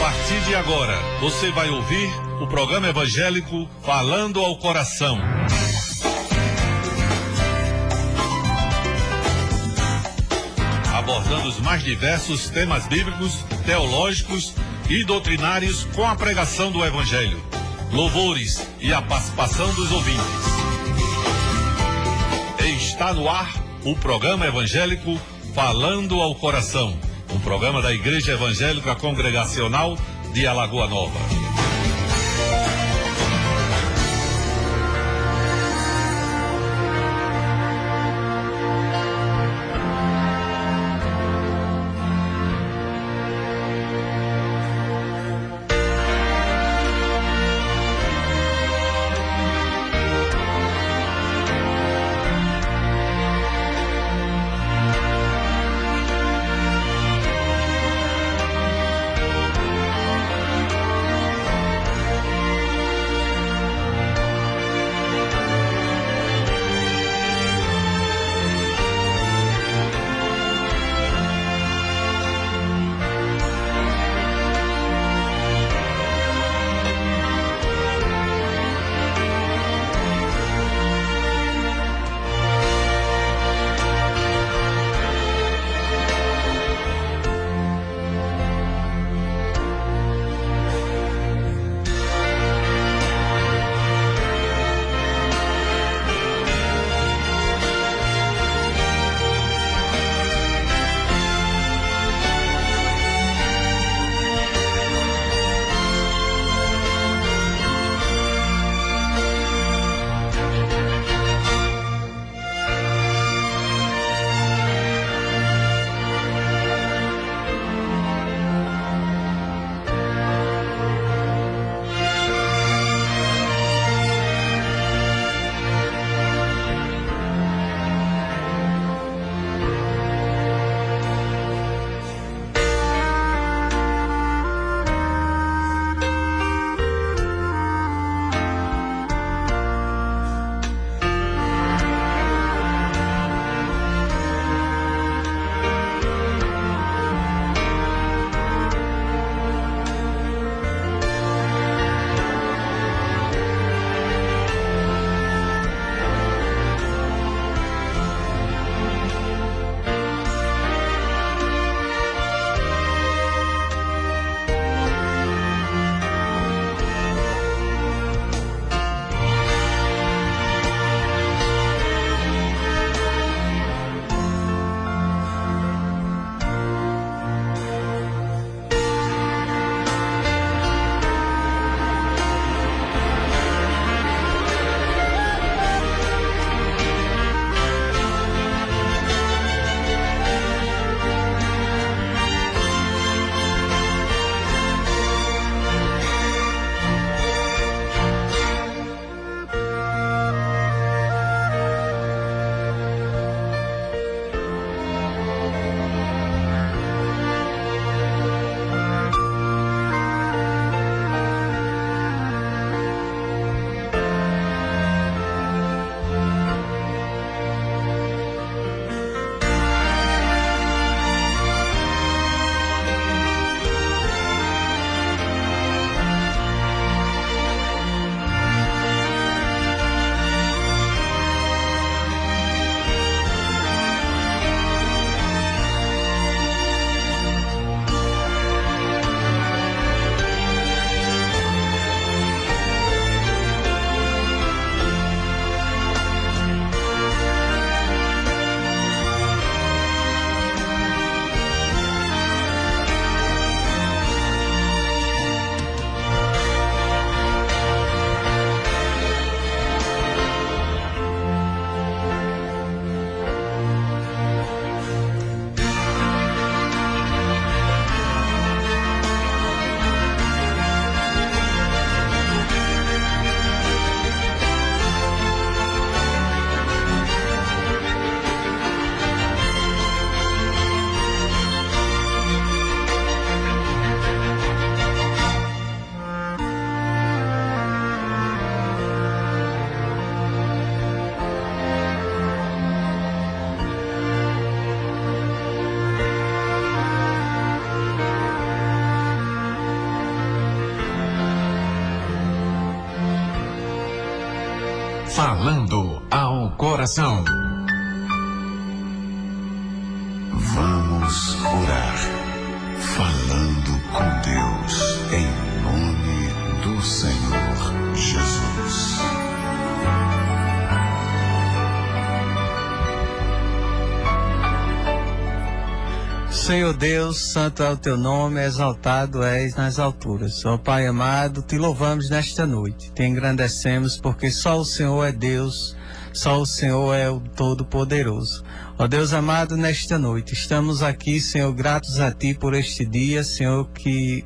partir de agora, você vai ouvir o programa evangélico Falando ao Coração. Abordando os mais diversos temas bíblicos, teológicos e doutrinários com a pregação do Evangelho, louvores e a participação dos ouvintes. Está no ar o programa evangélico Falando ao Coração, um programa da Igreja Evangélica Congregacional de Alagoa Nova. Falando ao coração. Vamos orar. Falando com Deus, em nome do Senhor Jesus. Senhor Deus, santo é o teu nome, exaltado és nas alturas. Ó Pai amado, te louvamos nesta noite, te engrandecemos porque só o Senhor é Deus, só o Senhor é o Todo-Poderoso. Ó Deus amado, nesta noite estamos aqui, Senhor, gratos a ti por este dia, Senhor, que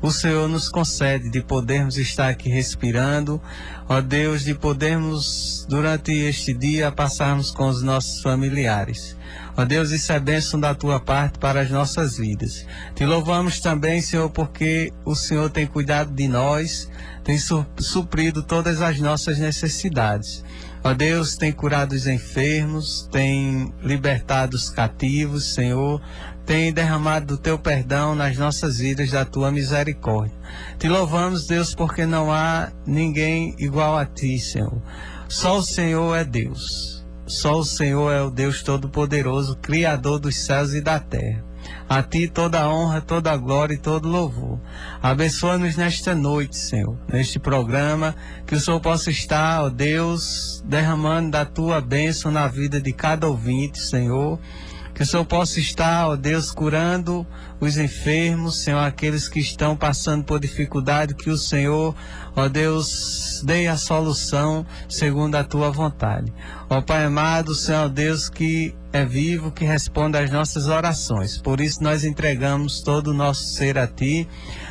o Senhor nos concede de podermos estar aqui respirando, ó Deus, de podermos durante este dia passarmos com os nossos familiares. Ó Deus, isso é bênção da tua parte para as nossas vidas. Te louvamos também, Senhor, porque o Senhor tem cuidado de nós, tem suprido todas as nossas necessidades. Ó Deus, tem curado os enfermos, tem libertado os cativos, Senhor, tem derramado do teu perdão nas nossas vidas, da tua misericórdia. Te louvamos, Deus, porque não há ninguém igual a ti, Senhor. Só o Senhor é Deus. Só o Senhor é o Deus Todo-Poderoso, Criador dos céus e da terra. A ti toda a honra, toda a glória e todo louvor. Abençoa-nos nesta noite, Senhor, neste programa, que o Senhor possa estar, ó Deus, derramando da tua bênção na vida de cada ouvinte, Senhor. Que o Senhor possa estar, ó Deus, curando os enfermos, Senhor, aqueles que estão passando por dificuldade, que o Senhor, ó Deus, dê a solução segundo a tua vontade. Ó Pai amado, Senhor Deus, que é vivo, que responde às nossas orações. Por isso nós entregamos todo o nosso ser a ti,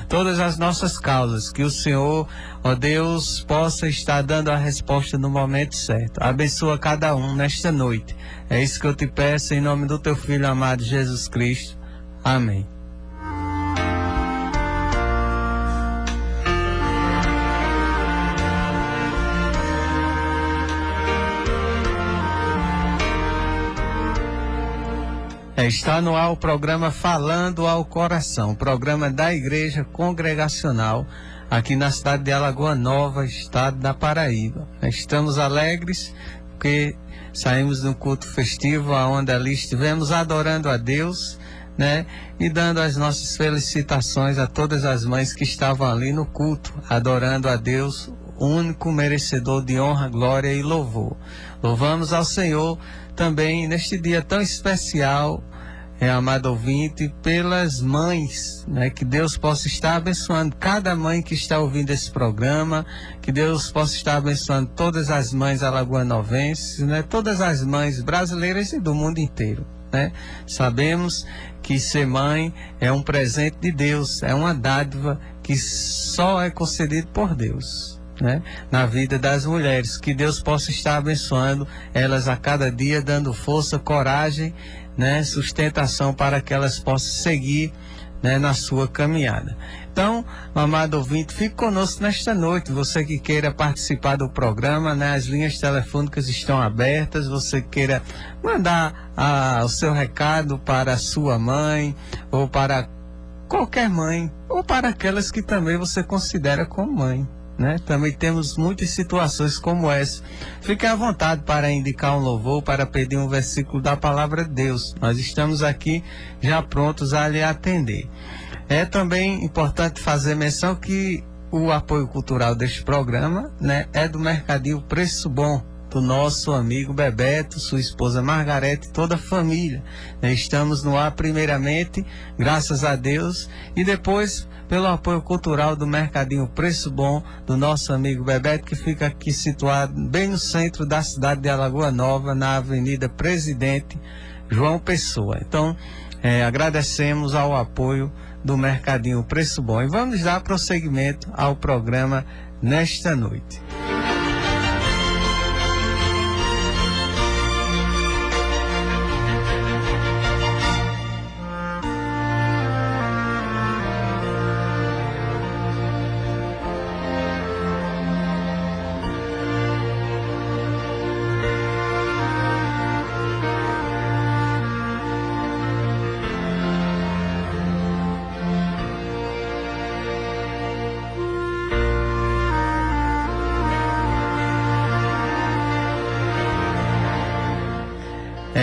todas as nossas causas, que o Senhor, ó Deus, possa estar dando a resposta no momento certo. Abençoa cada um nesta noite. É isso que eu te peço em nome do teu Filho amado Jesus Cristo. Amém. Está no ar o programa Falando ao Coração, programa da Igreja Congregacional aqui na cidade de Alagoa Nova, estado da Paraíba. Estamos alegres porque saímos de um culto festivo onde ali estivemos adorando a Deus, né? E dando as nossas felicitações a todas as mães que estavam ali no culto, adorando a Deus, o único merecedor de honra, glória e louvor. Louvamos ao Senhor também neste dia tão especial, amado ouvinte, pelas mães, né? Que Deus possa estar abençoando cada mãe que está ouvindo esse programa, que Deus possa estar abençoando todas as mães alagoanovenses, né? Todas as mães brasileiras e do mundo inteiro, né? Sabemos que ser mãe é um presente de Deus, é uma dádiva que só é concedido por Deus, né? Na vida das mulheres, que Deus possa estar abençoando elas a cada dia, dando força, coragem, né, sustentação para que elas possam seguir, né, na sua caminhada. Então, amado ouvinte, fique conosco nesta noite. Você que queira participar do programa, né, as linhas telefônicas estão abertas. Você queira mandar o seu recado para a sua mãe, ou para qualquer mãe, ou para aquelas que também você considera como mãe, né? Também temos muitas situações como essa. Fique à vontade para indicar um louvor, para pedir um versículo da palavra de Deus. Nós estamos aqui já prontos a lhe atender. É também importante fazer menção que o apoio cultural deste programa, né, é do Mercadinho Preço Bom, do nosso amigo Bebeto, sua esposa Margarete e toda a família. Estamos no ar primeiramente, graças a Deus, e depois pelo apoio cultural do Mercadinho Preço Bom, do nosso amigo Bebeto, que fica aqui situado bem no centro da cidade de Alagoa Nova, na Avenida Presidente João Pessoa. Então, agradecemos ao apoio do Mercadinho Preço Bom. E vamos dar prosseguimento ao programa nesta noite.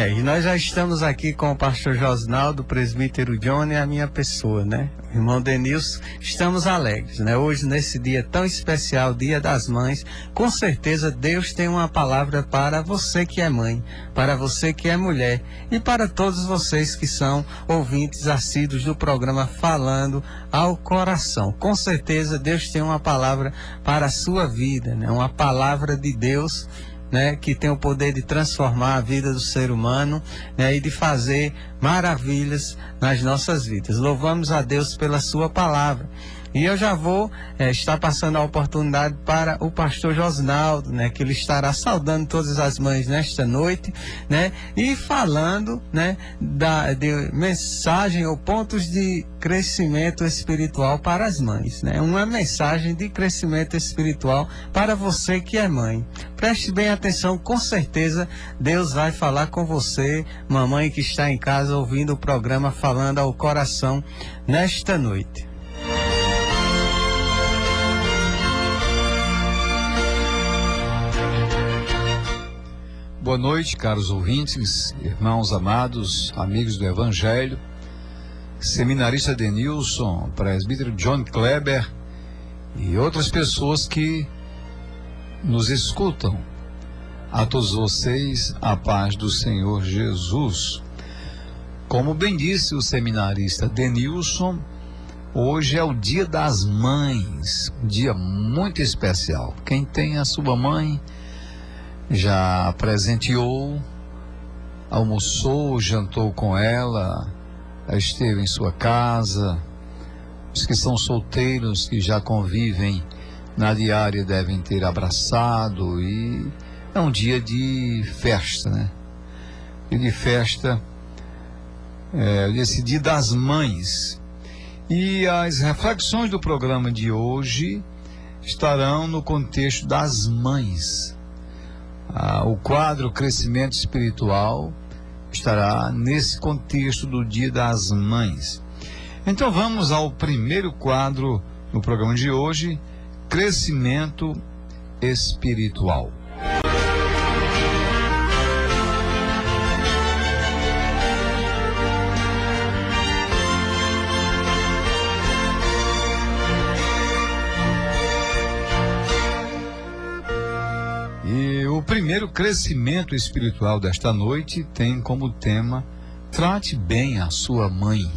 E nós já estamos aqui com o pastor Josnaldo, o presbítero Johnny e a minha pessoa, né? O irmão Denilson, estamos alegres, né? Hoje, nesse dia tão especial, Dia das Mães, com certeza Deus tem uma palavra para você que é mãe, para você que é mulher e para todos vocês que são ouvintes assíduos do programa Falando ao Coração. Com certeza Deus tem uma palavra para a sua vida, né? Uma palavra de Deus, né, que tem o poder de transformar a vida do ser humano, né, e de fazer maravilhas nas nossas vidas. Louvamos a Deus pela sua palavra. E eu já vou estar passando a oportunidade para o pastor Josnaldo, né, que ele estará saudando todas as mães nesta noite, né, e falando, né, de mensagem ou pontos de crescimento espiritual para as mães, né, uma mensagem de crescimento espiritual para você que é mãe. Preste bem atenção, com certeza Deus vai falar com você, mamãe que está em casa ouvindo o programa Falando ao Coração nesta noite. Boa noite, caros ouvintes, irmãos amados, amigos do Evangelho, seminarista Denilson, presbítero John Kleber e outras pessoas que nos escutam. A todos vocês, a paz do Senhor Jesus. Como bem disse o seminarista Denilson, hoje é o Dia das Mães, um dia muito especial. Quem tem a sua mãe já presenteou, almoçou, jantou com ela, esteve em sua casa. Os que são solteiros, que já convivem na diária, devem ter abraçado. E é um dia de festa, né? E de festa, esse Dia das Mães. E as reflexões do programa de hoje estarão no contexto das mães. O quadro Crescimento Espiritual estará nesse contexto do Dia das Mães. Então vamos ao primeiro quadro no programa de hoje, Crescimento Espiritual. O primeiro crescimento espiritual desta noite tem como tema: trate bem a sua mãe.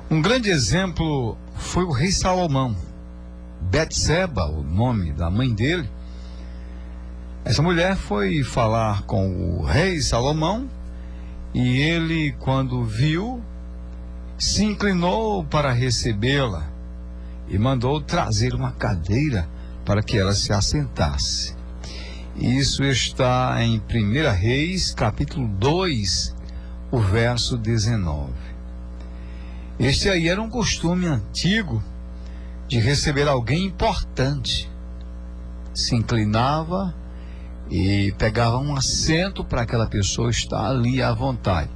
Um grande exemplo foi o rei Salomão. Betseba, o nome da mãe dele. Essa mulher foi falar com o rei Salomão e ele, quando viu, se inclinou para recebê-la e mandou trazer uma cadeira para que ela se assentasse. Isso está em 1 Reis, capítulo 2, o verso 19. Este aí era um costume antigo de receber alguém importante. Se inclinava e pegava um assento para aquela pessoa estar ali à vontade.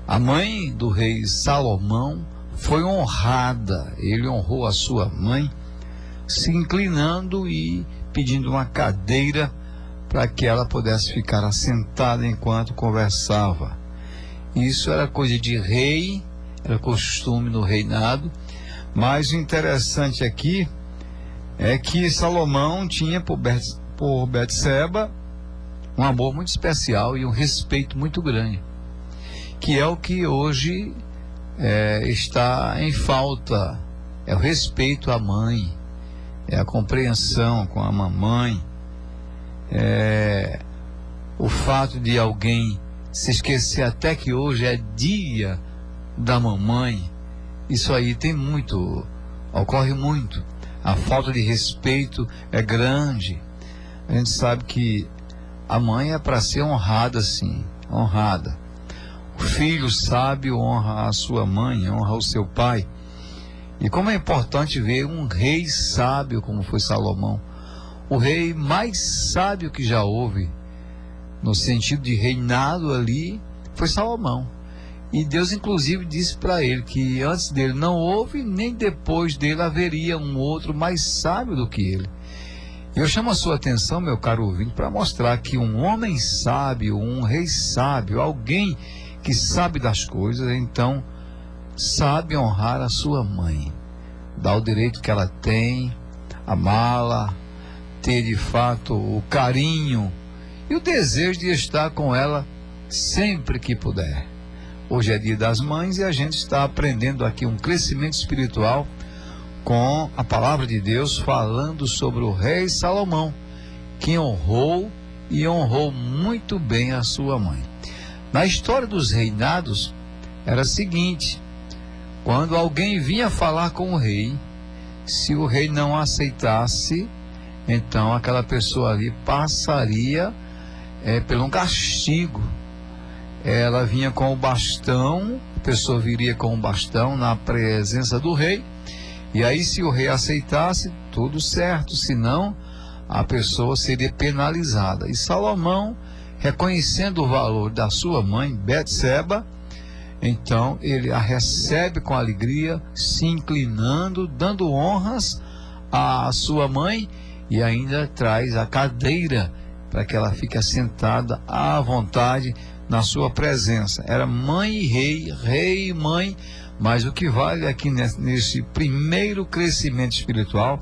A mãe do rei Salomão foi honrada. Ele honrou a sua mãe, se inclinando e pedindo uma cadeira para que ela pudesse ficar assentada enquanto conversava. Isso era coisa de rei, era costume no reinado. Mas o interessante aqui é que Salomão tinha por Betseba um amor muito especial e um respeito muito grande, que é o que hoje está em falta. É o respeito à mãe, é a compreensão com a mamãe, o fato de alguém se esquecer até que hoje é dia da mamãe. Isso aí ocorre muito. A falta de respeito é grande. A gente sabe que a mãe é para ser honrada, sim, honrada. O filho sábio honra a sua mãe, honra o seu pai. E como é importante ver um rei sábio como foi Salomão, o rei mais sábio que já houve, no sentido de reinado ali, foi Salomão. E Deus inclusive disse para ele que antes dele não houve, nem depois dele haveria um outro mais sábio do que ele. Eu chamo a sua atenção, meu caro ouvinte, para mostrar que um homem sábio, um rei sábio, alguém que sabe das coisas, então sabe honrar a sua mãe, dar o direito que ela tem, amá-la, ter de fato o carinho e o desejo de estar com ela sempre que puder. Hoje é dia das mães e a gente está aprendendo aqui um crescimento espiritual com a palavra de Deus, falando sobre o rei Salomão, que honrou e honrou muito bem a sua mãe. Na história dos reinados era o seguinte: quando alguém vinha falar com o rei, se o rei não aceitasse, então aquela pessoa ali passaria por um castigo. Ela vinha com o bastão, a pessoa viria com o bastão na presença do rei, e aí se o rei aceitasse, tudo certo, senão a pessoa seria penalizada. E Salomão, reconhecendo o valor da sua mãe, Betseba, então ele a recebe com alegria, se inclinando, dando honras à sua mãe, e ainda traz a cadeira para que ela fique assentada à vontade na sua presença. Era mãe e rei, rei e mãe, mas o que vale aqui nesse primeiro crescimento espiritual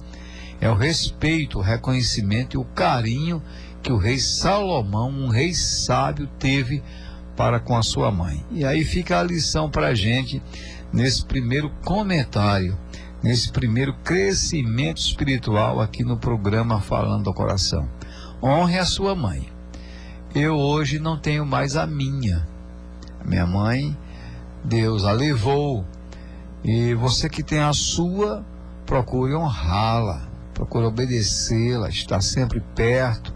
é o respeito, o reconhecimento e o carinho que o rei Salomão, um rei sábio, teve para com a sua mãe. E aí fica a lição para a gente nesse primeiro comentário, nesse primeiro crescimento espiritual aqui no programa Falando ao Coração. Honre a sua mãe. Eu hoje não tenho mais a minha. A minha mãe, Deus a levou. E você que tem a sua, procure honrá-la, procure obedecê-la, estar sempre perto.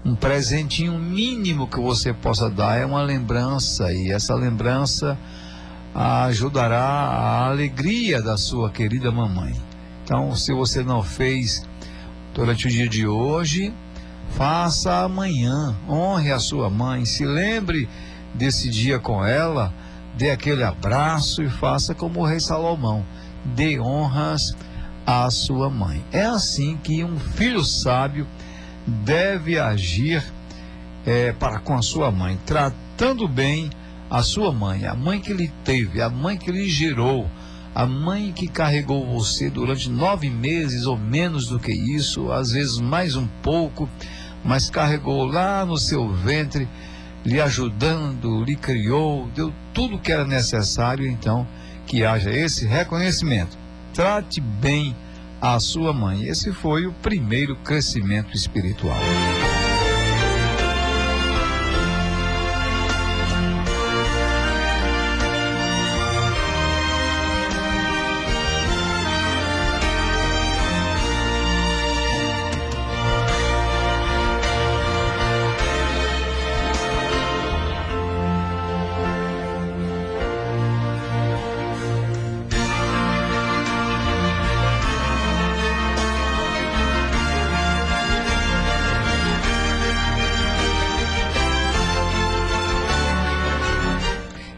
Um presentinho mínimo que você possa dar é uma lembrança, e essa lembrança ajudará a alegria da sua querida mamãe. Então, se você não fez durante o dia de hoje, faça amanhã. Honre a sua mãe, se lembre desse dia com ela, dê aquele abraço e faça como o rei Salomão, dê honras à sua mãe. É assim que um filho sábio deve agir para com a sua mãe, tratando bem a sua mãe, a mãe que lhe teve, a mãe que lhe gerou, a mãe que carregou você durante 9 meses ou menos do que isso, às vezes mais um pouco, mas carregou lá no seu ventre, lhe ajudando, lhe criou, deu tudo o que era necessário. Então, que haja esse reconhecimento. Trate bem a sua mãe. Esse foi o primeiro crescimento espiritual.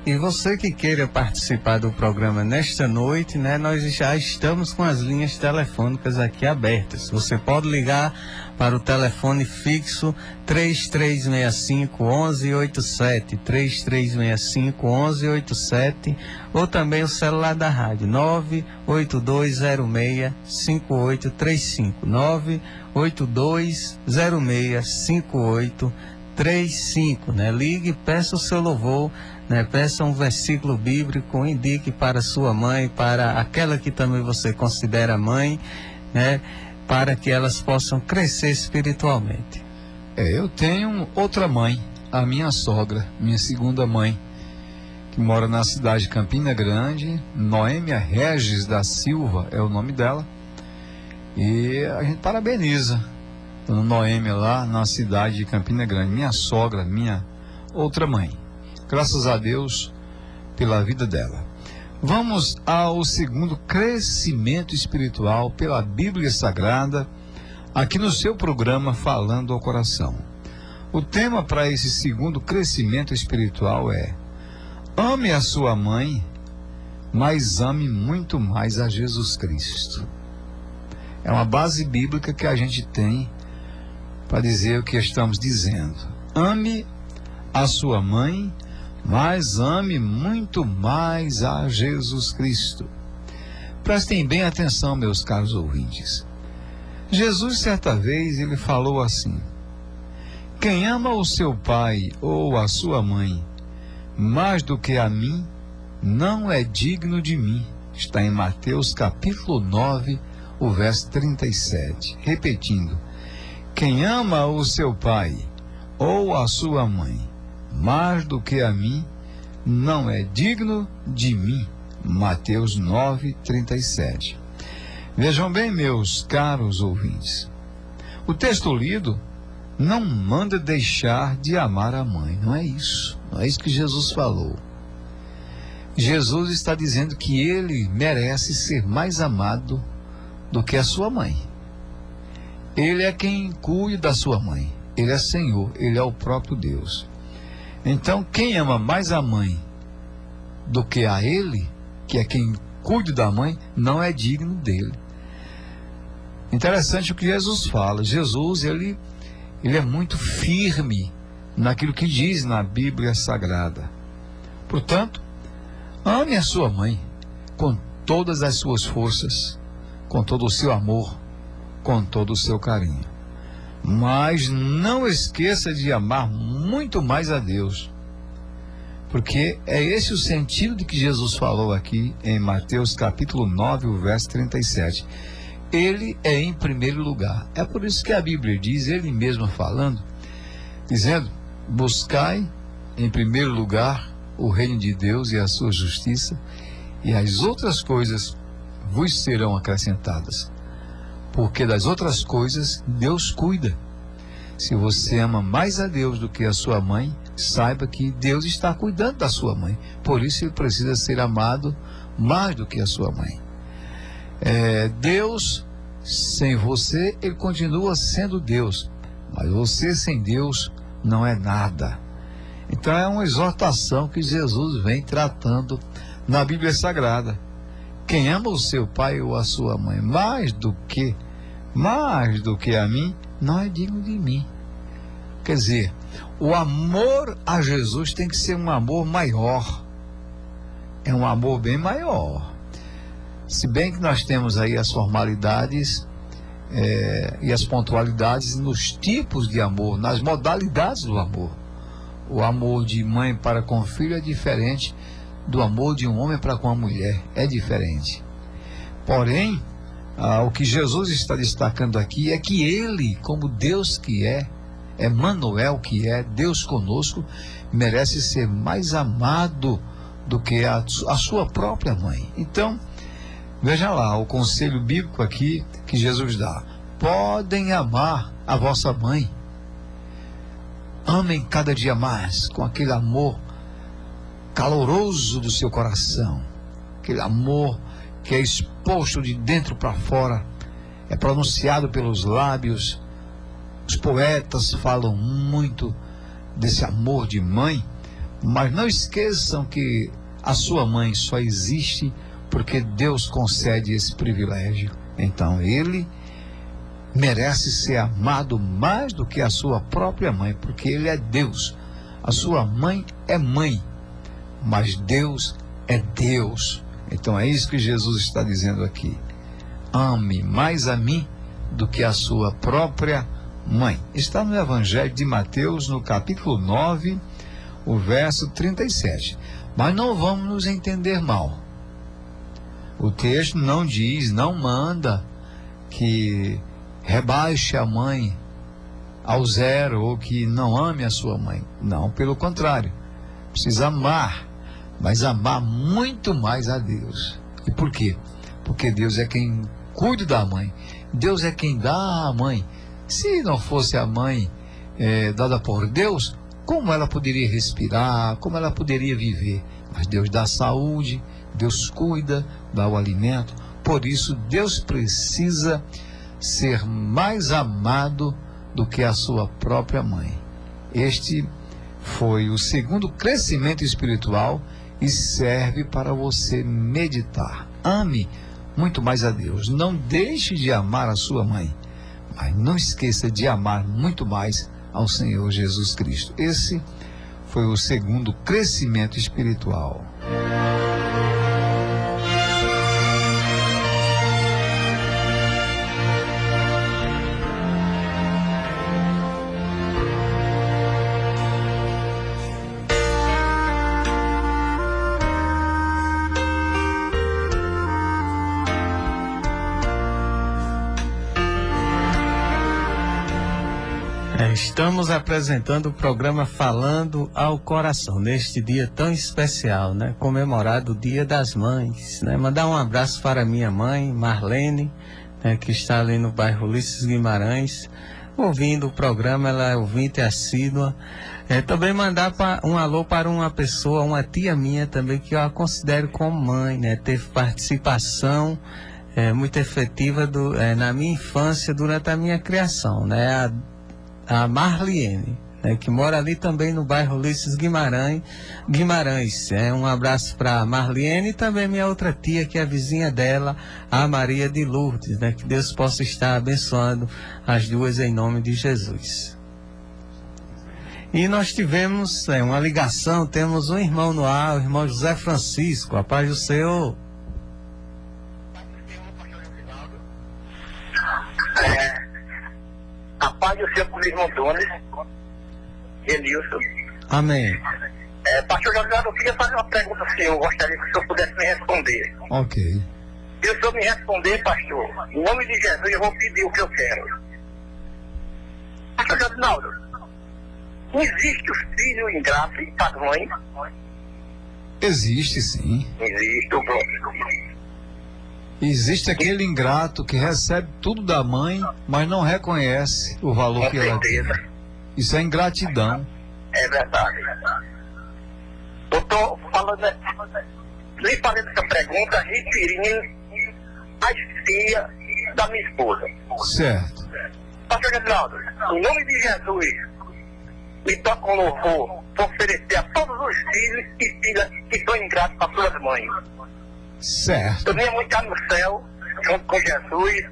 E você que queira participar do programa nesta noite, né, nós já estamos com as linhas telefônicas aqui abertas. Você pode ligar para o telefone fixo 3365-1187, 3365-1187, ou também o celular da rádio 98206-5835, 98206-5835, né? Ligue, peça o seu louvor, né? Peça um versículo bíblico, indique para sua mãe, para aquela que também você considera mãe, né? Para que elas possam crescer espiritualmente. Eu tenho outra mãe, a minha sogra, minha segunda mãe, que mora na cidade de Campina Grande. Noêmia Regis da Silva é o nome dela, e a gente parabeniza Dona Noêmia lá na cidade de Campina Grande, minha sogra, minha outra mãe. Graças a Deus pela vida dela. Vamos ao segundo crescimento espiritual pela Bíblia Sagrada, aqui no seu programa Falando ao Coração. O tema para esse segundo crescimento espiritual é: ame a sua mãe, mas ame muito mais a Jesus Cristo. É uma base bíblica que a gente tem para dizer o que estamos dizendo. Ame a sua mãe, mas ame muito mais a Jesus Cristo. Prestem bem atenção, meus caros ouvintes. Jesus, certa vez, ele falou assim: quem ama o seu pai ou a sua mãe mais do que a mim, não é digno de mim. Está em Mateus capítulo 9, o verso 37. Repetindo: quem ama o seu pai ou a sua mãe mais do que a mim, não é digno de mim. Mateus 9, 37. Vejam bem, meus caros ouvintes, o texto lido não manda deixar de amar a mãe, não é isso que Jesus falou. Jesus está dizendo que ele merece ser mais amado do que a sua mãe. Ele é quem cuida da sua mãe, ele é Senhor, ele é o próprio Deus. Então, quem ama mais a mãe do que a ele, que é quem cuida da mãe, não é digno dele. Interessante o que Jesus fala. Jesus, ele é muito firme naquilo que diz na Bíblia Sagrada. Portanto, ame a sua mãe com todas as suas forças, com todo o seu amor, com todo o seu carinho. Mas não esqueça de amar muito mais a Deus, porque é esse o sentido de que Jesus falou aqui em Mateus capítulo 9, o verso 37. Ele é em primeiro lugar. É por isso que a Bíblia diz, ele mesmo falando, dizendo: buscai em primeiro lugar o reino de Deus e a sua justiça, e as outras coisas vos serão acrescentadas. Porque das outras coisas Deus cuida. Se você ama mais a Deus do que a sua mãe, saiba que Deus está cuidando da sua mãe. Por isso ele precisa ser amado mais do que a sua mãe. Deus, sem você, ele continua sendo Deus. Mas você sem Deus não é nada. Então é uma exortação que Jesus vem tratando na Bíblia Sagrada. Quem ama o seu pai ou a sua mãe mais do que a mim, não é digno de mim. Quer dizer, o amor a Jesus tem que ser um amor maior. É um amor bem maior. Se bem que nós temos aí as formalidades e as pontualidades nos tipos de amor, nas modalidades do amor. O amor de mãe para com filho é diferente do amor de um homem para com a mulher, é diferente. Porém, o que Jesus está destacando aqui é que ele, como Deus que é Emmanuel, que é Deus conosco, merece ser mais amado do que a sua própria mãe. Então, veja lá o conselho bíblico aqui que Jesus dá: podem amar a vossa mãe. Amem cada dia mais, com aquele amor caloroso do seu coração, aquele amor que é exposto de dentro para fora, é pronunciado pelos lábios. Os poetas falam muito desse amor de mãe, mas não esqueçam que a sua mãe só existe porque Deus concede esse privilégio. Então ele merece ser amado mais do que a sua própria mãe, porque ele é Deus. A sua mãe é mãe, mas Deus é Deus. Então é isso que Jesus está dizendo aqui: ame mais a mim do que a sua própria mãe. Está no Evangelho de Mateus, no capítulo 9, o verso 37. Mas não vamos nos entender mal. O texto não diz, não manda que rebaixe a mãe ao zero ou que não ame a sua mãe. Não, pelo contrário. Precisa amar, mas amar muito mais a Deus. E por quê? Porque Deus é quem cuida da mãe. Deus é quem dá a mãe. Se não fosse a mãe dada por Deus, como ela poderia respirar? Como ela poderia viver? Mas Deus dá saúde, Deus cuida, dá o alimento. Por isso, Deus precisa ser mais amado do que a sua própria mãe. Este foi o segundo crescimento espiritual e serve para você meditar. Ame muito mais a Deus. Não deixe de amar a sua mãe, mas não esqueça de amar muito mais ao Senhor Jesus Cristo. Esse foi o segundo crescimento espiritual. Estamos apresentando o programa Falando ao Coração, neste dia tão especial, né? Comemorado o Dia das Mães, né? Mandar um abraço para minha mãe, Marlene, né? Que está ali no bairro Ulisses Guimarães, ouvindo o programa, ela é ouvinte assídua. Também mandar um alô para uma pessoa, uma tia minha também, que eu a considero como mãe, né? Teve participação muito efetiva na minha infância, durante a minha criação, né? A Marlene, né, que mora ali também no bairro Ulisses Guimarães. Um abraço para a Marlene e também minha outra tia, que é a vizinha dela, a Maria de Lourdes, né, que Deus possa estar abençoando as duas em nome de Jesus. E nós tivemos uma ligação, temos um irmão no ar, o irmão José Francisco. A paz do Senhor. A paz do Senhor com o irmão Donis, Genilson. Amém. Pastor José, eu queria fazer uma pergunta ao senhor, eu gostaria que o senhor pudesse me responder. Ok. Se o senhor me responder, pastor, em nome de Jesus, eu vou pedir o que eu quero. Pastor Josinaldo, não existe o filho ingrato e padrões? Existe sim. Existe, o próprio. Existe aquele ingrato que recebe tudo da mãe, mas não reconhece o valor que ela tem. Isso é ingratidão. É verdade. Eu estou falando, lhe fazendo essa pergunta, referindo às filhas da minha esposa. Certo. Pastor Geraldo, em nome de Jesus, me toca um louvor para oferecer a todos os filhos e filhas que são ingratos para suas mães. Certo. Eu minha mãe está no céu, junto com Jesus,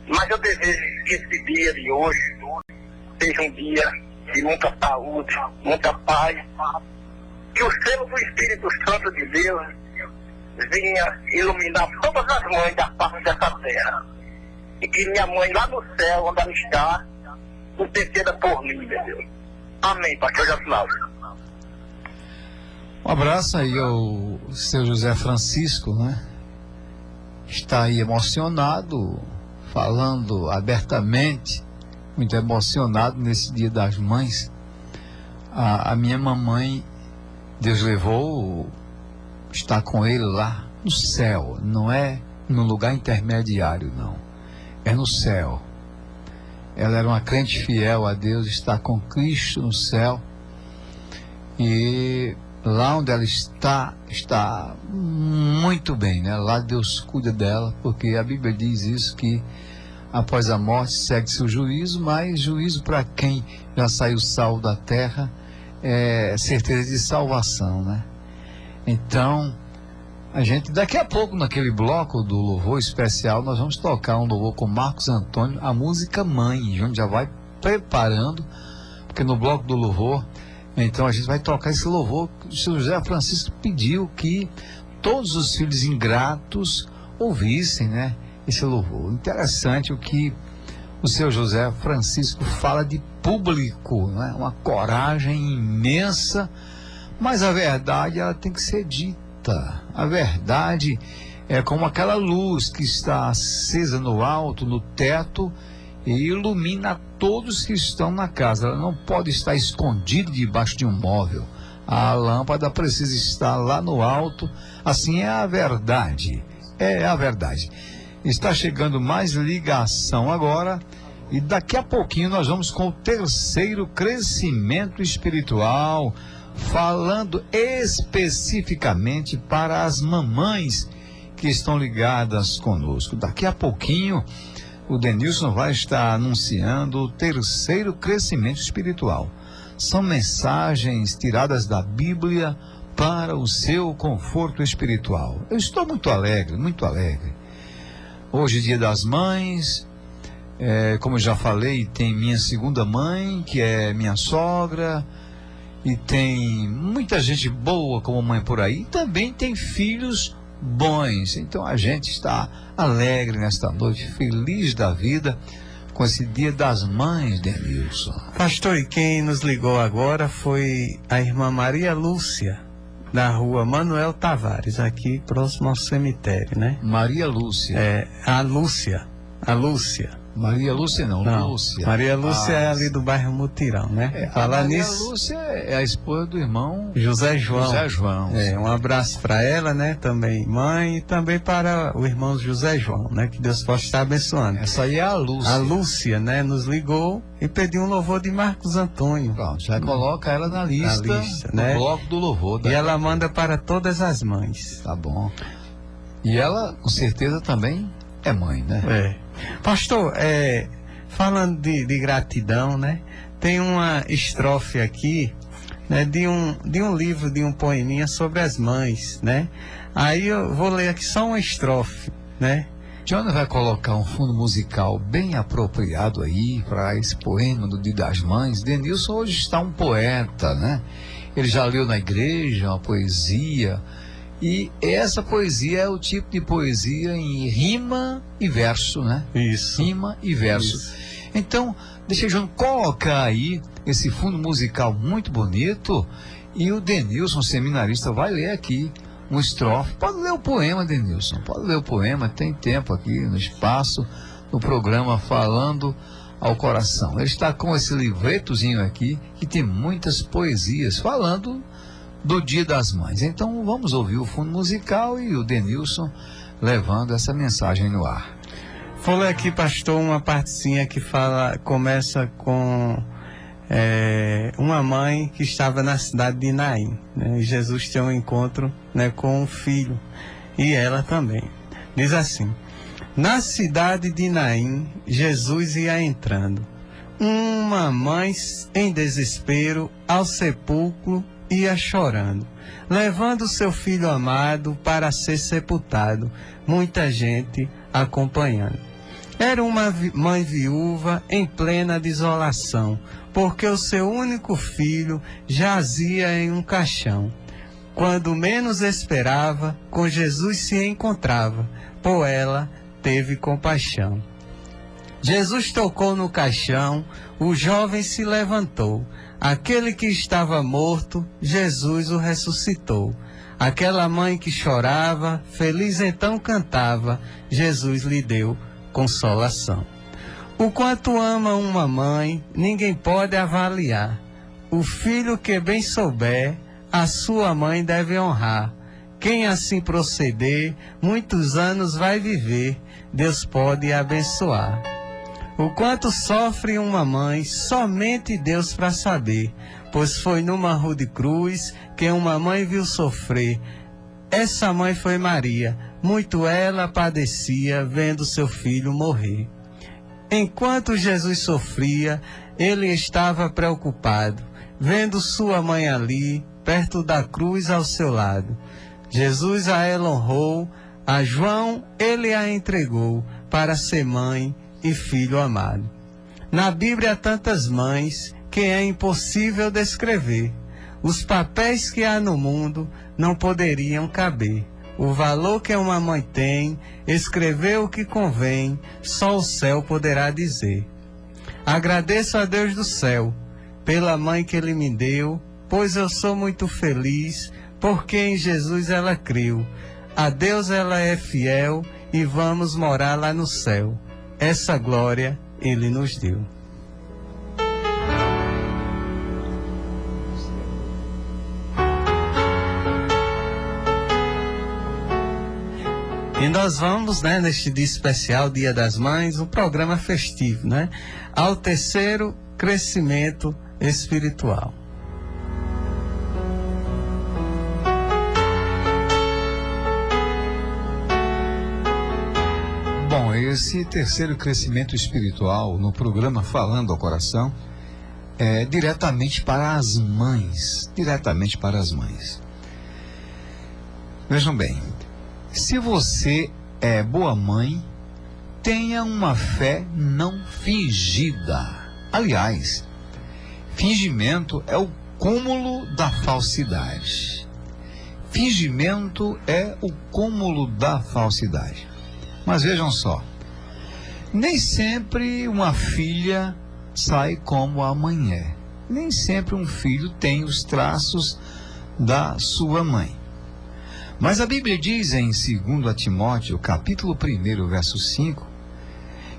mas eu desejo que esse dia de hoje seja um dia de muita saúde, muita paz, que o selo do Espírito Santo de Deus venha iluminar todas as mães da face dessa terra, e que minha mãe lá no céu, onde ela está, interceda por mim, meu Deus. Amém, pastor Josinaldo. Um abraço aí ao seu José Francisco, né? Está aí emocionado, falando abertamente, muito emocionado nesse Dia das Mães. A minha mamãe, Deus levou, está com ele lá no céu, não é no lugar intermediário, não. É no céu. Ela era uma crente fiel a Deus, está com Cristo no céu. E lá onde ela está muito bem, né? Lá Deus cuida dela, porque a Bíblia diz isso, que após a morte segue-se o juízo, mas juízo para quem já saiu salvo da terra é certeza de salvação, né? Então, a gente, daqui a pouco, naquele bloco do louvor especial, nós vamos tocar um louvor com Marcos Antônio, a música Mãe. A gente já vai preparando, porque no bloco do louvor, então a gente vai tocar esse louvor. O Sr. José Francisco pediu que todos os filhos ingratos ouvissem, né, esse louvor. Interessante o que o Sr. José Francisco fala de público, né, uma coragem imensa, mas a verdade ela tem que ser dita. A verdade é como aquela luz que está acesa no alto, no teto, e ilumina todos que estão na casa. Ela não pode estar escondida debaixo de um móvel. A lâmpada precisa estar lá no alto. Assim é a verdade. É a verdade. Está chegando mais ligação agora, e daqui a pouquinho nós vamos com o terceiro crescimento espiritual, falando especificamente para as mamães que estão ligadas conosco. Daqui a pouquinho o Denilson vai estar anunciando o terceiro crescimento espiritual. São mensagens tiradas da Bíblia para o seu conforto espiritual. Eu estou muito alegre, muito alegre. Hoje, Dia das Mães, como eu já falei, tem minha segunda mãe, que é minha sogra, e tem muita gente boa como mãe por aí, e também tem filhos bons. Então a gente está alegre nesta noite, feliz da vida, com esse Dia das Mães, Denilson. Pastor, e quem nos ligou agora foi a irmã Maria Lúcia, da rua Manuel Tavares, aqui próximo ao cemitério, né? Maria Lúcia. A Lúcia. Maria Lúcia não, Lúcia. Maria Lúcia é ali do bairro Mutirão, né? Falar nisso. Maria Lúcia é a esposa do irmão José João. José João. Um abraço para ela, né? Também mãe, e também para o irmão José João, né? Que Deus possa estar abençoando. Essa aí é a Lúcia. A Lúcia, né? Nos ligou e pediu um louvor de Marcos Antônio. Pronto, já coloca ela na lista, né? No bloco do louvor. E ela manda para todas as mães. Tá bom. E ela, com certeza, também é mãe, né? Pastor, falando de gratidão, né? Tem uma estrofe aqui, né? De um livro, de um poeminha sobre as mães, né? Aí eu vou ler aqui só uma estrofe, né? Johnny vai colocar um fundo musical bem apropriado aí para esse poema do Dia das Mães. Denilson hoje está um poeta, né? Ele já leu na igreja uma poesia, e essa poesia é o tipo de poesia em rima e verso, né? Isso. Rima e verso. Isso. Então, deixa eu colocar aí esse fundo musical muito bonito, e o Denilson, seminarista, vai ler aqui um estrofe. Pode ler o poema, Denilson, pode ler o poema, tem tempo aqui no espaço, no programa Falando ao Coração. Ele está com esse livretozinho aqui, que tem muitas poesias falando do Dia das Mães. Então vamos ouvir o fundo musical e o Denilson levando essa mensagem no ar. Vou ler aqui, pastor, uma partezinha que começa com uma mãe que estava na cidade de Naim, né? E Jesus tem um encontro, né, com um filho, e ela também. Diz assim: na cidade de Naim, Jesus ia entrando. Uma mãe em desespero ao sepulcro ia chorando, levando seu filho amado para ser sepultado, muita gente acompanhando. Era uma mãe viúva em plena desolação, porque o seu único filho jazia em um caixão. Quando menos esperava, com Jesus se encontrava, por ela teve compaixão. Jesus tocou no caixão, o jovem se levantou. Aquele que estava morto, Jesus o ressuscitou. Aquela mãe que chorava, feliz então cantava, Jesus lhe deu consolação. O quanto ama uma mãe, ninguém pode avaliar. O filho que bem souber, a sua mãe deve honrar. Quem assim proceder, muitos anos vai viver, Deus pode abençoar. O quanto sofre uma mãe, somente Deus para saber, pois foi numa rude cruz que uma mãe viu sofrer. Essa mãe foi Maria, muito ela padecia, vendo seu filho morrer. Enquanto Jesus sofria, ele estava preocupado, vendo sua mãe ali, perto da cruz ao seu lado. Jesus a ela honrou, a João ele a entregou, para ser mãe e filho amado. Na Bíblia há tantas mães que é impossível descrever. Os papéis que há no mundo não poderiam caber. O valor que uma mãe tem, escrever o que convém, só o céu poderá dizer. Agradeço a Deus do céu, pela mãe que Ele me deu, pois eu sou muito feliz, porque em Jesus ela creu. A Deus ela é fiel e vamos morar lá no céu. Essa glória Ele nos deu. E nós vamos, né, neste dia especial, Dia das Mães, um programa festivo, né, ao terceiro crescimento espiritual. Bom, esse terceiro crescimento espiritual no programa Falando ao Coração é diretamente para as mães, diretamente para as mães. Vejam bem, se você é boa mãe, tenha uma fé não fingida. Aliás, fingimento é o cúmulo da falsidade. Fingimento é o cúmulo da falsidade. Mas vejam só, nem sempre uma filha sai como a mãe é. Nem sempre um filho tem os traços da sua mãe. Mas a Bíblia diz em 2 Timóteo, capítulo 1, verso 5,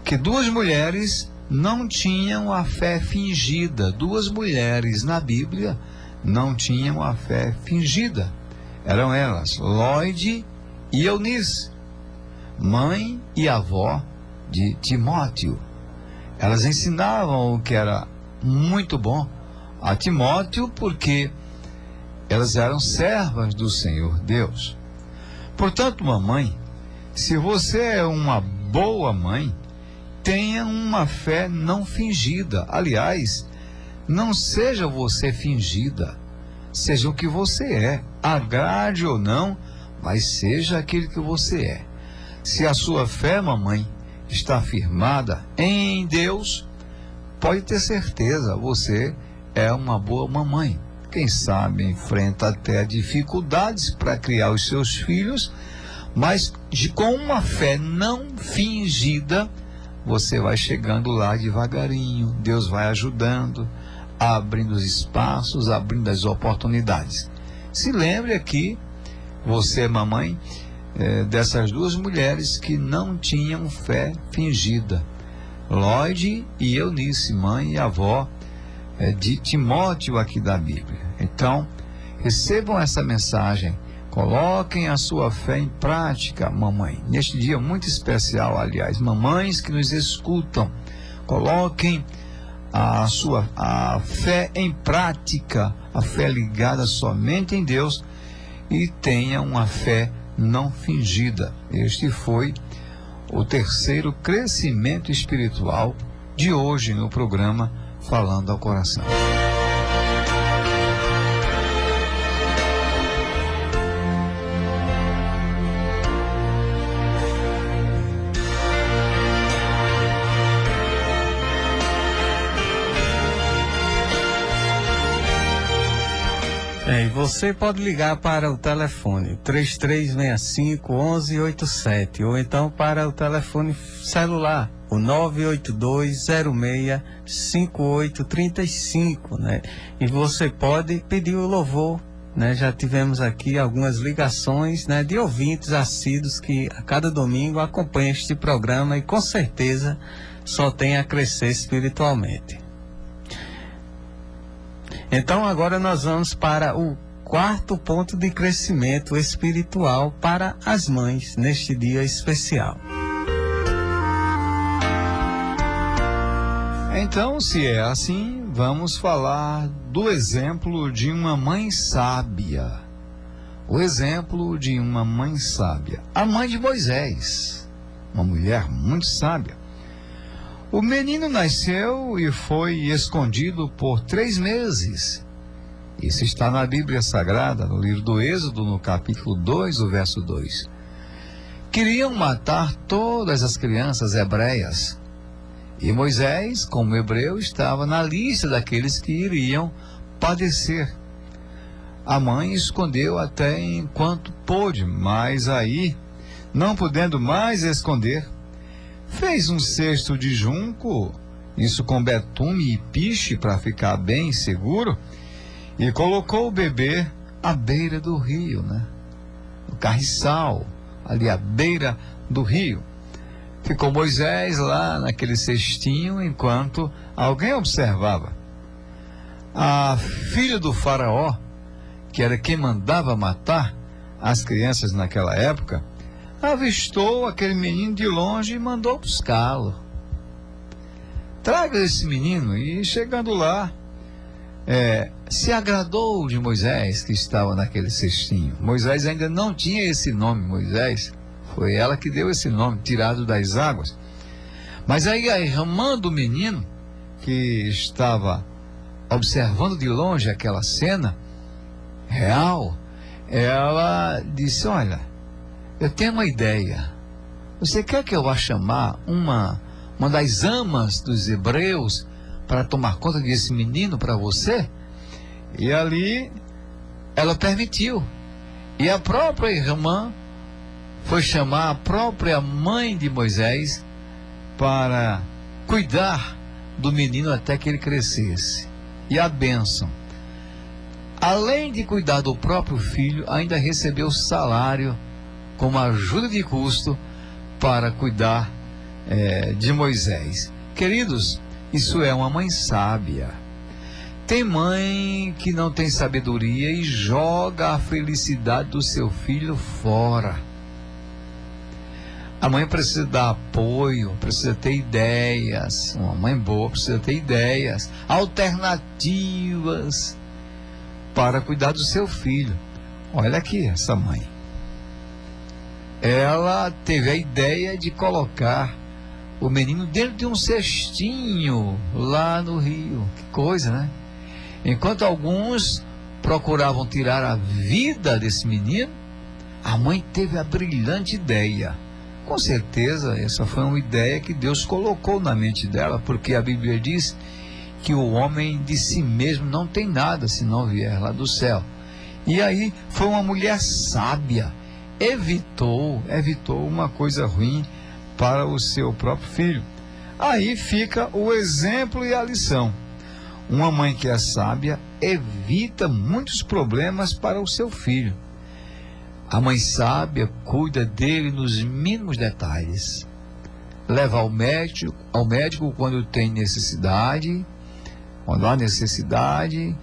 que duas mulheres não tinham a fé fingida. Duas mulheres na Bíblia não tinham a fé fingida. Eram elas, Lóide e Eunice, mãe e avó de Timóteo. Elas ensinavam o que era muito bom a Timóteo, porque elas eram servas do Senhor Deus. Portanto, mamãe, se você é uma boa mãe, tenha uma fé não fingida. Aliás, não seja você fingida, seja o que você é, agrade ou não, mas seja aquele que você é. Se a sua fé, mamãe, está firmada em Deus, pode ter certeza, você é uma boa mamãe. Quem sabe enfrenta até dificuldades para criar os seus filhos, mas com uma fé não fingida, você vai chegando lá devagarinho. Deus vai ajudando, abrindo os espaços, abrindo as oportunidades. Se lembre aqui, você, mamãe, dessas duas mulheres que não tinham fé fingida, Lóide e Eunice, mãe e avó de Timóteo aqui da Bíblia. Então, recebam essa mensagem, coloquem a sua fé em prática, mamãe. Neste dia muito especial, aliás, mamães que nos escutam, coloquem a fé em prática, a fé ligada somente em Deus, e tenham uma fé não fingida. Este foi o terceiro crescimento espiritual de hoje no programa Falando ao Coração. E você pode ligar para o telefone 3365-1187 ou então para o telefone celular, o 98206-5835, né? E você pode pedir o louvor, né? Já tivemos aqui algumas ligações, né, de ouvintes assíduos que a cada domingo acompanham este programa e com certeza só tem a crescer espiritualmente. Então agora nós vamos para o quarto ponto de crescimento espiritual para as mães neste dia especial. Então, se é assim, vamos falar do exemplo de uma mãe sábia. O exemplo de uma mãe sábia. A mãe de Moisés, uma mulher muito sábia. O menino nasceu e foi escondido por 3 meses. Isso está na Bíblia Sagrada, no livro do Êxodo, no capítulo 2, o verso 2. Queriam matar todas as crianças hebreias. E Moisés, como hebreu, estava na lista daqueles que iriam padecer. A mãe escondeu até enquanto pôde, mas aí, não podendo mais esconder, fez um cesto de junco, isso com betume e piche para ficar bem seguro, e colocou o bebê à beira do rio, né? No carriçal, ali à beira do rio. Ficou Moisés lá naquele cestinho enquanto alguém observava. A filha do faraó, que era quem mandava matar as crianças naquela época, avistou aquele menino de longe e mandou buscá-lo. Traga esse menino. E chegando lá, se agradou de Moisés, que estava naquele cestinho. Moisés ainda não tinha esse nome, Moisés. Foi ela que deu esse nome, tirado das águas. Mas aí a irmã do menino, que estava observando de longe aquela cena real, ela disse: olha, eu tenho uma ideia. Você quer que eu vá chamar uma das amas dos hebreus para tomar conta desse menino para você? E ali ela permitiu. E a própria irmã foi chamar a própria mãe de Moisés para cuidar do menino até que ele crescesse. E a bênção, além de cuidar do próprio filho, ainda recebeu salário como ajuda de custo para cuidar de Moisés. Queridos, isso é uma mãe sábia. Tem mãe que não tem sabedoria e joga a felicidade do seu filho fora. A mãe precisa dar apoio, precisa ter ideias. Uma mãe boa precisa ter ideias, alternativas para cuidar do seu filho. Olha aqui essa mãe. Ela teve a ideia de colocar o menino dentro de um cestinho lá no rio. Que coisa, né? Enquanto alguns procuravam tirar a vida desse menino, a mãe teve a brilhante ideia. Com certeza, essa foi uma ideia que Deus colocou na mente dela, porque a Bíblia diz que o homem de si mesmo não tem nada se não vier lá do céu. E aí foi uma mulher sábia, evitou uma coisa ruim para o seu próprio filho. Aí fica o exemplo e a lição. Uma mãe que é sábia evita muitos problemas para o seu filho. A mãe sábia cuida dele nos mínimos detalhes. Leva ao médico quando tem necessidade, quando há necessidade,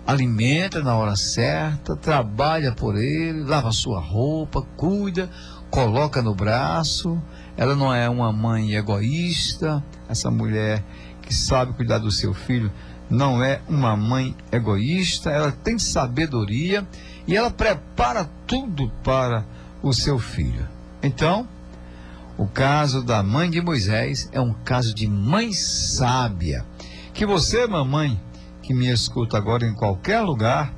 alimenta na hora certa, trabalha por ele, lava sua roupa, cuida, coloca no braço. Ela não é uma mãe egoísta. Essa mulher que sabe cuidar do seu filho não é uma mãe egoísta. Ela tem sabedoria e ela prepara tudo para o seu filho. Então, o caso da mãe de Moisés é um caso de mãe sábia. Que você, mamãe, que me escuta agora em qualquer lugar,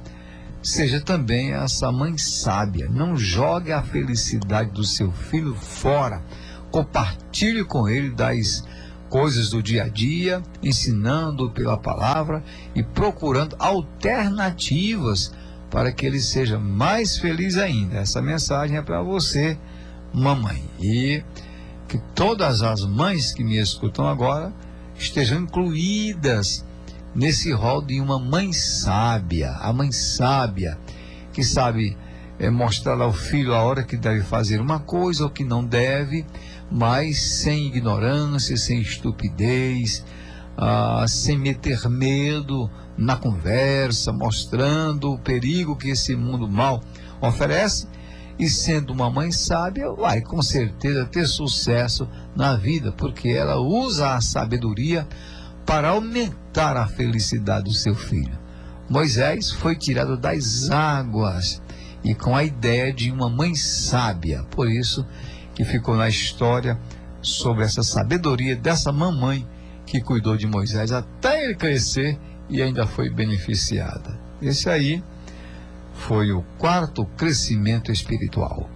seja também essa mãe sábia. Não jogue a felicidade do seu filho fora. Compartilhe com ele das coisas do dia a dia, ensinando pela palavra e procurando alternativas para que ele seja mais feliz ainda. Essa mensagem é para você, mamãe. E que todas as mães que me escutam agora estejam incluídas nesse rol de uma mãe sábia. A mãe sábia que sabe mostrar ao filho a hora que deve fazer uma coisa ou que não deve, mas sem ignorância, sem estupidez, sem meter medo na conversa, mostrando o perigo que esse mundo mal oferece. E sendo uma mãe sábia, vai com certeza ter sucesso na vida, porque ela usa a sabedoria para aumentar a felicidade do seu filho. Moisés foi tirado das águas e com a ideia de uma mãe sábia. Por isso que ficou na história sobre essa sabedoria dessa mamãe que cuidou de Moisés até ele crescer e ainda foi beneficiada. Esse aí foi o quarto crescimento espiritual.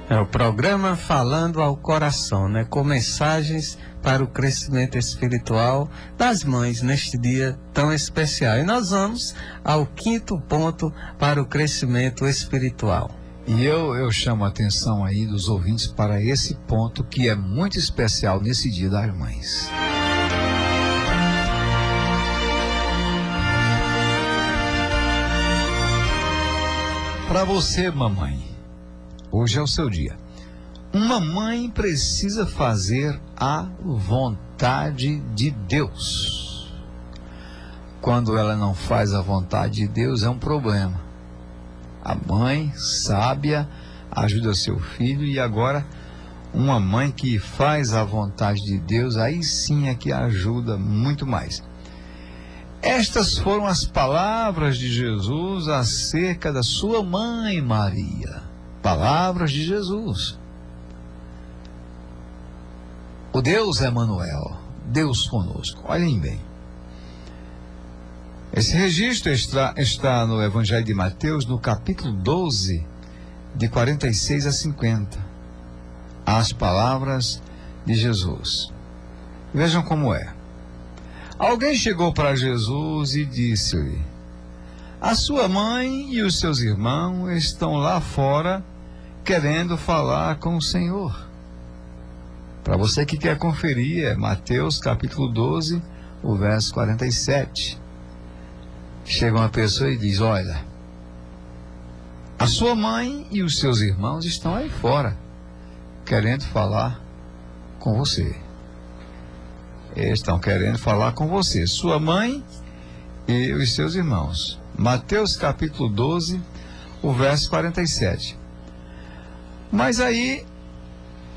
É o programa Falando ao Coração, né? Com mensagens para o crescimento espiritual das mães neste dia tão especial. E nós vamos ao quinto ponto para o crescimento espiritual. E eu chamo a atenção aí dos ouvintes para esse ponto que é muito especial nesse dia das mães. Para você, mamãe, hoje é o seu dia. Uma mãe precisa fazer a vontade de Deus. Quando ela não faz a vontade de Deus, é um problema. A mãe sábia ajuda seu filho, e agora uma mãe que faz a vontade de Deus, aí sim é que ajuda muito mais. Estas foram as palavras de Jesus acerca da sua mãe Maria. Palavras de Jesus. O Deus Emanuel, Deus conosco. Olhem bem. Esse registro está no Evangelho de Mateus, no capítulo 12, de 46 a 50. As palavras de Jesus. Vejam como é. Alguém chegou para Jesus e disse-lhe: a sua mãe e os seus irmãos estão lá fora querendo falar com o Senhor. Para você que quer conferir, é Mateus capítulo 12, o verso 47. Chega uma pessoa e diz: olha, a sua mãe e os seus irmãos estão aí fora querendo falar com você. Eles estão querendo falar com você, sua mãe e os seus irmãos. Mateus capítulo 12, o verso 47. Mas aí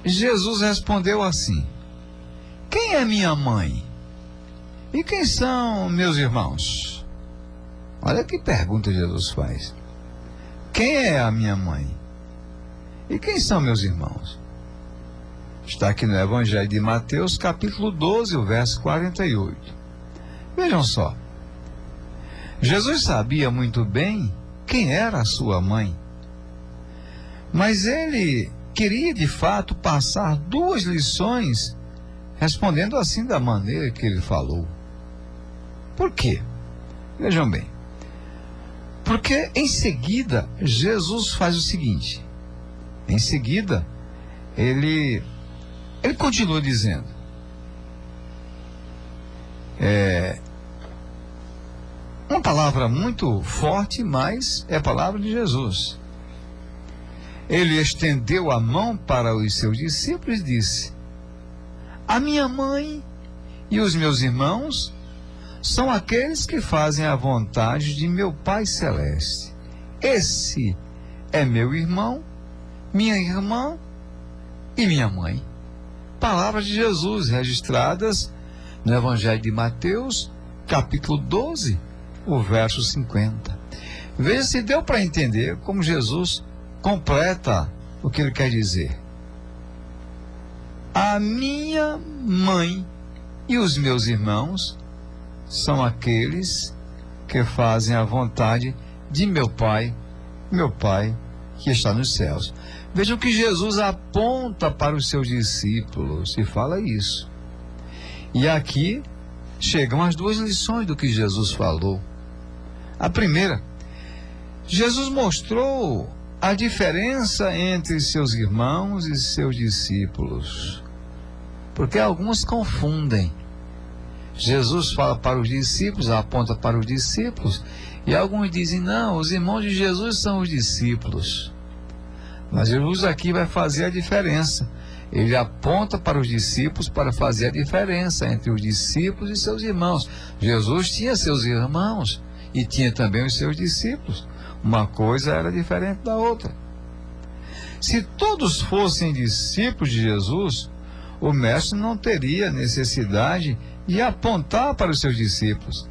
Jesus respondeu assim: quem é minha mãe? E quem são meus irmãos? Olha que pergunta Jesus faz. Quem é a minha mãe? E quem são meus irmãos? Está aqui no Evangelho de Mateus, capítulo 12, o verso 48. Vejam só. Jesus sabia muito bem quem era a sua mãe. Mas ele queria, de fato, passar duas lições, respondendo assim da maneira que ele falou. Por quê? Vejam bem. Porque, em seguida, Jesus faz o seguinte. Em seguida, ele continua dizendo, uma palavra muito forte, mas é a palavra de Jesus. Ele estendeu a mão para os seus discípulos e disse: a minha mãe e os meus irmãos são aqueles que fazem a vontade de meu Pai Celeste. Esse é meu irmão, minha irmã e minha mãe. Palavras de Jesus registradas no Evangelho de Mateus, capítulo 12, o verso 50. Veja se deu para entender como Jesus completa o que ele quer dizer. A minha mãe e os meus irmãos são aqueles que fazem a vontade de meu Pai que está nos céus. Vejam que Jesus aponta para os seus discípulos e fala isso. E aqui chegam as duas lições do que Jesus falou. A primeira, Jesus mostrou a diferença entre seus irmãos e seus discípulos. Porque alguns confundem. Jesus fala para os discípulos, aponta para os discípulos, e alguns dizem: não, os irmãos de Jesus são os discípulos. Mas Jesus aqui vai fazer a diferença. Ele aponta para os discípulos para fazer a diferença entre os discípulos e seus irmãos. Jesus tinha seus irmãos e tinha também os seus discípulos. Uma coisa era diferente da outra. Se todos fossem discípulos de Jesus, o mestre não teria necessidade de apontar para os seus discípulos.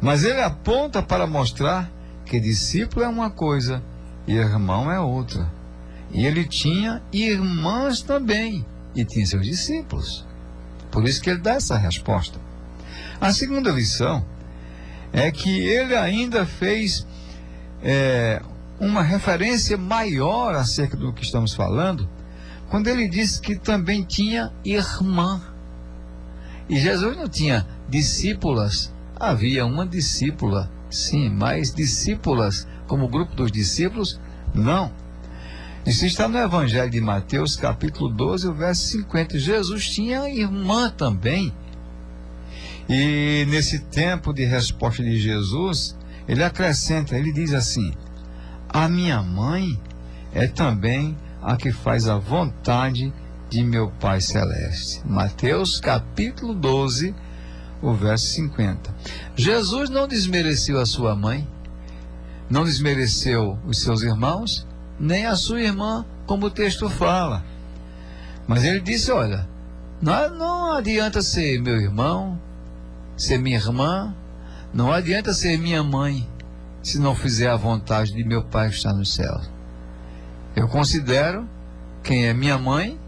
Mas ele aponta para mostrar que discípulo é uma coisa e irmão é outra. E ele tinha irmãs também, e tinha seus discípulos. Por isso que ele dá essa resposta. A segunda lição é que ele ainda fez uma referência maior acerca do que estamos falando, quando ele disse que também tinha irmã. E Jesus não tinha discípulas, havia uma discípula, sim, mas discípulas como grupo dos discípulos, não. Isso está no Evangelho de Mateus, capítulo 12, o verso 50. Jesus tinha irmã também. E nesse tempo de resposta de Jesus, ele acrescenta, ele diz assim: a minha mãe é também a que faz a vontade de meu Pai Celeste. Mateus capítulo 12, o verso 50. Jesus não desmereceu a sua mãe, não desmereceu os seus irmãos, nem a sua irmã, como o texto fala. Mas ele disse: olha, não adianta ser meu irmão, ser minha irmã, Não adianta ser minha mãe se não fizer a vontade de meu Pai que está nos céus. Eu considero quem é minha mãe,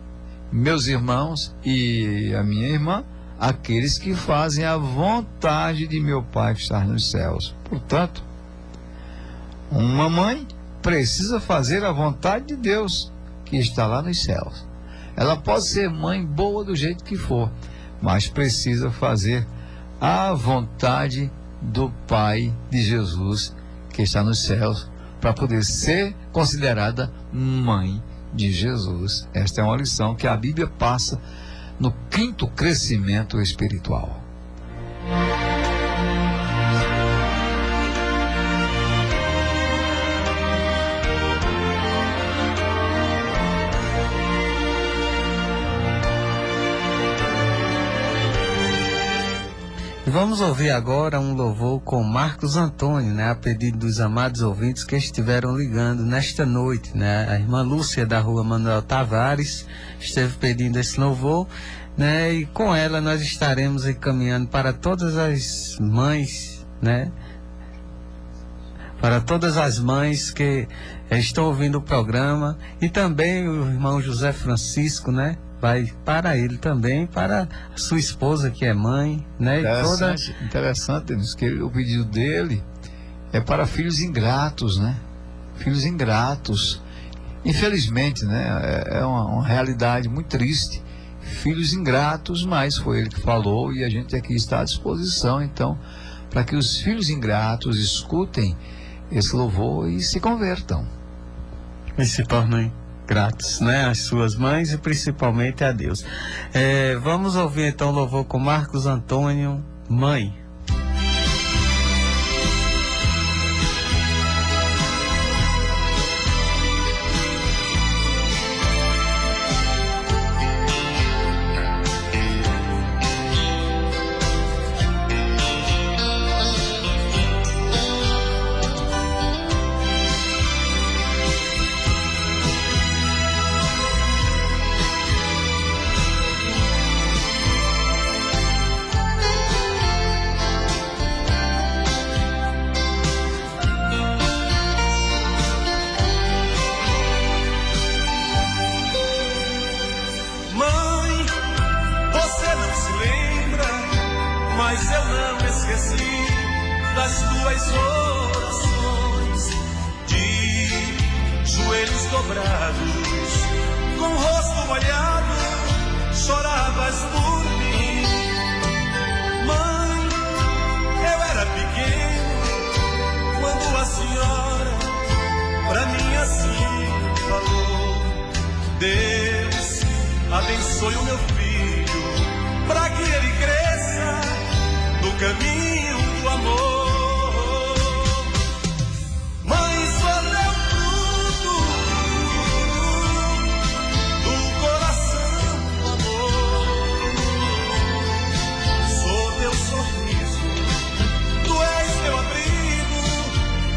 meus irmãos e a minha irmã, aqueles que fazem a vontade de meu Pai que está nos céus. Portanto, uma mãe precisa fazer a vontade de Deus que está lá nos céus. Ela pode ser mãe boa do jeito que for, mas precisa fazer a vontade do Pai de Jesus que está nos céus, para poder ser considerada mãe de Jesus. Esta é uma lição que a Bíblia passa no 5º crescimento espiritual. Vamos ouvir agora um louvor com Marcos Antônio, né, a pedido dos amados ouvintes que estiveram ligando nesta noite, né? A irmã Lúcia da rua Manuel Tavares esteve pedindo esse louvor, né? E com ela nós estaremos encaminhando para todas as mães, né? Para todas as mães que estão ouvindo o programa, e também o irmão José Francisco, né? Vai para ele também, para a sua esposa que é mãe, né? Interessante, diz que o pedido dele é para filhos ingratos, né? Filhos ingratos. Infelizmente, né? É uma realidade muito triste. Filhos ingratos, mas foi ele que falou e a gente aqui está à disposição, então, para que os filhos ingratos escutem esse louvor e se convertam. E se tornem gratos, né? As suas mães e principalmente a Deus. Vamos ouvir então o louvor com Marcos Antônio, Mãe. Abençoe o meu filho, para que ele cresça no caminho do amor. Mãe, sou teu fruto do coração, amor. Sou teu sorriso, tu és meu abrigo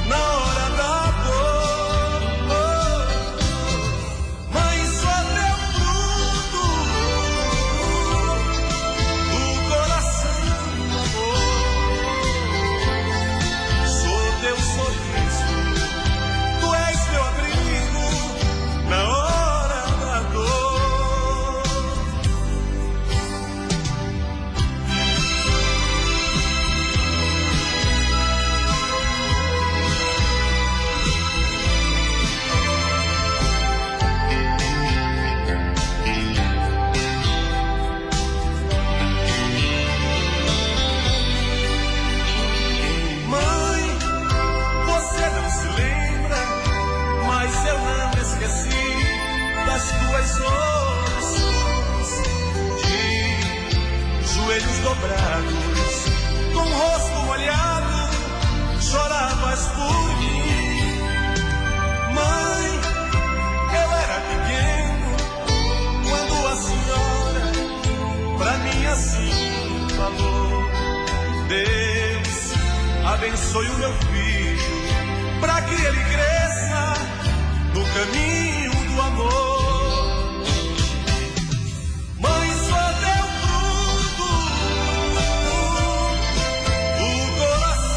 na hora da dor. Mãe, sou teu fruto do coração, amor. Sou teu sorriso, tu és meu abrigo na hora da dor. Mãe, você não se lembra, mas eu não esqueci das tuas orações, de joelhos dobrados, com o rosto molhado, choravas por mim. Mãe, eu era pequeno quando a senhora pra mim assim falou. Deus abençoe o meu filho, para que ele cresça no caminho do amor. Mãe, sou teu fruto do coração.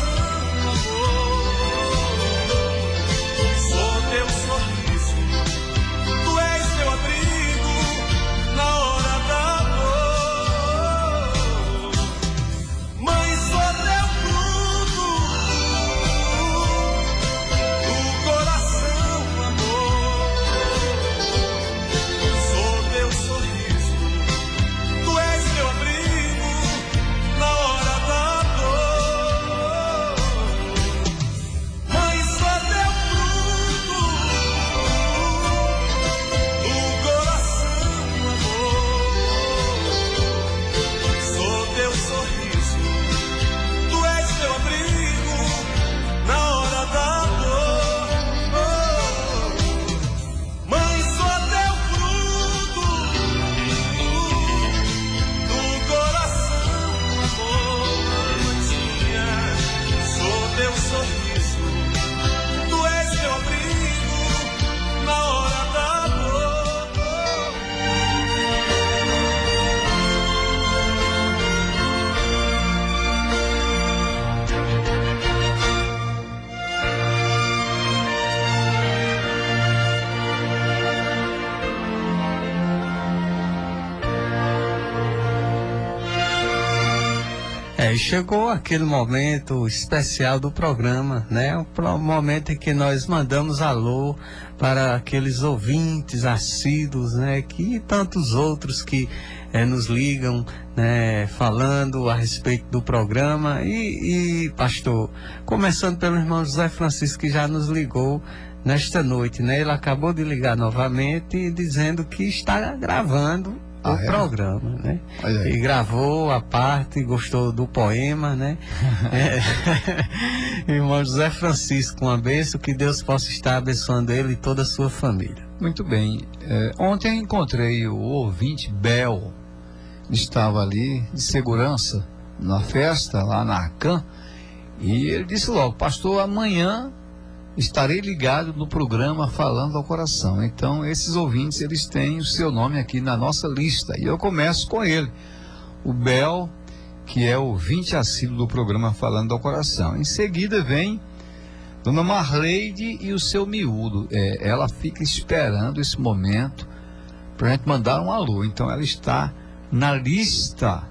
aí chegou aquele momento especial do programa, né? O momento em que nós mandamos alô para aqueles ouvintes assíduos, né? Que tantos outros que nos ligam, né? Falando a respeito do programa. E pastor, começando pelo irmão José Francisco, que já nos ligou nesta noite, né? Ele acabou de ligar novamente dizendo que está gravando o programa, né? E gravou a parte, gostou do poema, né? Irmão José Francisco, uma bênção, que Deus possa estar abençoando ele e toda a sua família. Muito bem. Ontem encontrei o ouvinte Bel, estava ali de segurança na festa, lá na ACAM, e ele disse logo: pastor, amanhã estarei ligado no programa Falando ao Coração. Então, esses ouvintes, eles têm o seu nome aqui na nossa lista. E eu começo com ele, o Bel, que é ouvinte assíduo do programa Falando ao Coração. Em seguida vem Dona Marleide e o seu miúdo. Ela fica esperando esse momento para a gente mandar um alô. Então, ela está na lista